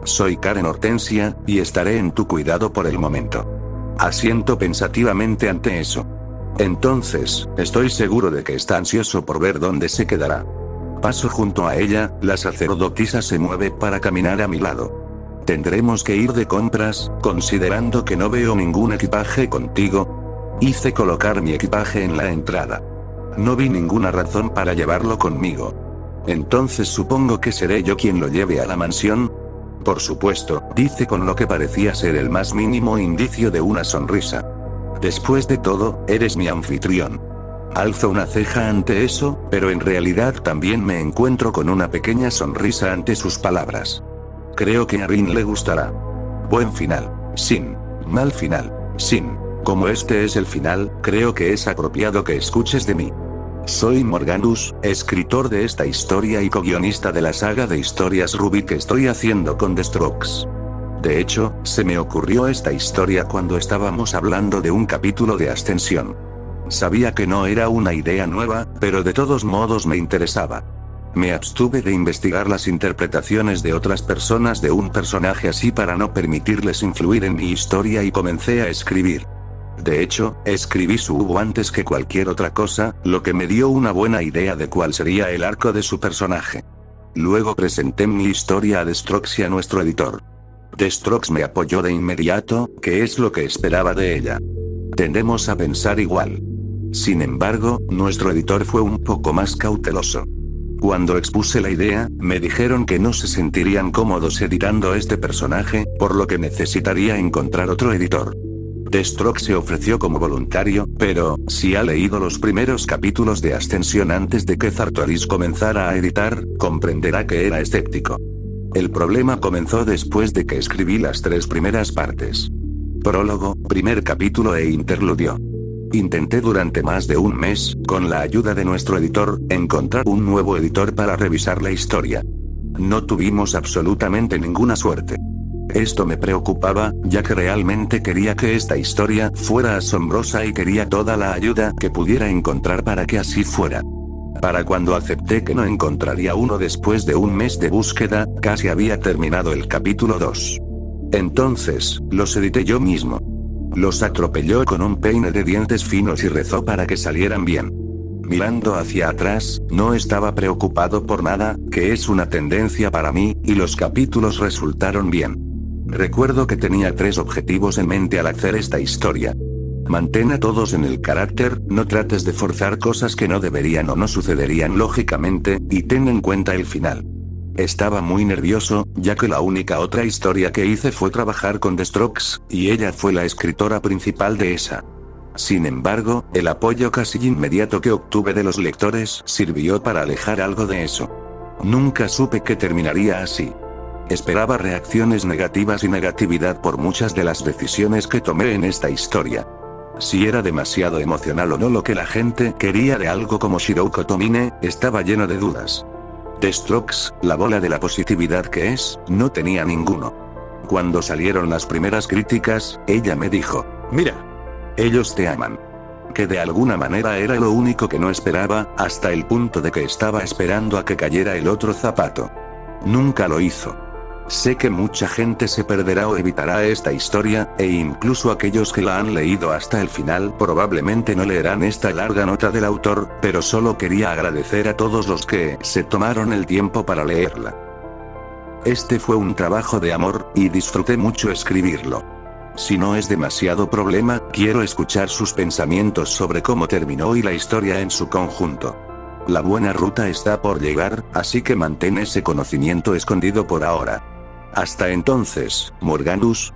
Soy Karen Hortensia, y estaré en tu cuidado por el momento. Asiento pensativamente ante eso. Entonces, estoy seguro de que está ansioso por ver dónde se quedará. Paso junto a ella, la sacerdotisa se mueve para caminar a mi lado. ¿Tendremos que ir de compras, considerando que no veo ningún equipaje contigo? Hice colocar mi equipaje en la entrada. No vi ninguna razón para llevarlo conmigo. Entonces supongo que seré yo quien lo lleve a la mansión. Por supuesto, dice con lo que parecía ser el más mínimo indicio de una sonrisa. Después de todo, eres mi anfitrión. Alzo una ceja ante eso, pero en realidad también me encuentro con una pequeña sonrisa ante sus palabras. Creo que a Rin le gustará. Buen final, sin. Mal final, sin. Como este es el final, creo que es apropiado que escuches de mí. Soy Morganus, escritor de esta historia y co-guionista de la saga de historias Ruby que estoy haciendo con The Strokes. De hecho, se me ocurrió esta historia cuando estábamos hablando de un capítulo de Ascensión. Sabía que no era una idea nueva, pero de todos modos me interesaba. Me abstuve de investigar las interpretaciones de otras personas de un personaje así para no permitirles influir en mi historia y comencé a escribir. De hecho, escribí Suubu antes que cualquier otra cosa, lo que me dio una buena idea de cuál sería el arco de su personaje. Luego presenté mi historia a The Strokes y a nuestro editor. The Strokes me apoyó de inmediato, que es lo que esperaba de ella. Tendemos a pensar igual. Sin embargo, nuestro editor fue un poco más cauteloso. Cuando expuse la idea, me dijeron que no se sentirían cómodos editando este personaje, por lo que necesitaría encontrar otro editor. The Strokes se ofreció como voluntario, pero, si ha leído los primeros capítulos de Ascensión antes de que Zartoris comenzara a editar, comprenderá que era escéptico. El problema comenzó después de que escribí las 3 primeras partes. Prólogo, primer capítulo e interludio. Intenté durante más de un mes, con la ayuda de nuestro editor, encontrar un nuevo editor para revisar la historia. no tuvimos absolutamente ninguna suerte. Esto me preocupaba, ya que realmente quería que esta historia fuera asombrosa y quería toda la ayuda que pudiera encontrar para que así fuera. Para cuando acepté que no encontraría uno después de un mes de búsqueda, casi había terminado el capítulo 2. Entonces, los edité yo mismo. Los atropelló con un peine de dientes finos y rezó para que salieran bien. Mirando hacia atrás, no estaba preocupado por nada, que es una tendencia para mí, y los capítulos resultaron bien. Recuerdo que tenía 3 objetivos en mente al hacer esta historia. Mantén a todos en el carácter, no trates de forzar cosas que no deberían o no sucederían lógicamente, y ten en cuenta el final. Estaba muy nervioso, ya que la única otra historia que hice fue trabajar con The Strokes, y ella fue la escritora principal de esa. Sin embargo, el apoyo casi inmediato que obtuve de los lectores sirvió para alejar algo de eso. Nunca supe que terminaría así. Esperaba reacciones negativas y negatividad por muchas de las decisiones que tomé en esta historia. Si era demasiado emocional o no lo que la gente quería de algo como Shirou Kotomine, estaba lleno de dudas. The Strokes, la bola de la positividad que es, no tenía ninguno. Cuando salieron las primeras críticas, ella me dijo, mira, ellos te aman. Que de alguna manera era lo único que no esperaba, hasta el punto de que estaba esperando a que cayera el otro zapato. Nunca lo hizo. Sé que mucha gente se perderá o evitará esta historia, e incluso aquellos que la han leído hasta el final probablemente no leerán esta larga nota del autor, pero solo quería agradecer a todos los que se tomaron el tiempo para leerla. Este fue un trabajo de amor, y disfruté mucho escribirlo. Si no es demasiado problema, quiero escuchar sus pensamientos sobre cómo terminó y la historia en su conjunto. La buena ruta está por llegar, así que mantén ese conocimiento escondido por ahora. Hasta entonces, Morganus,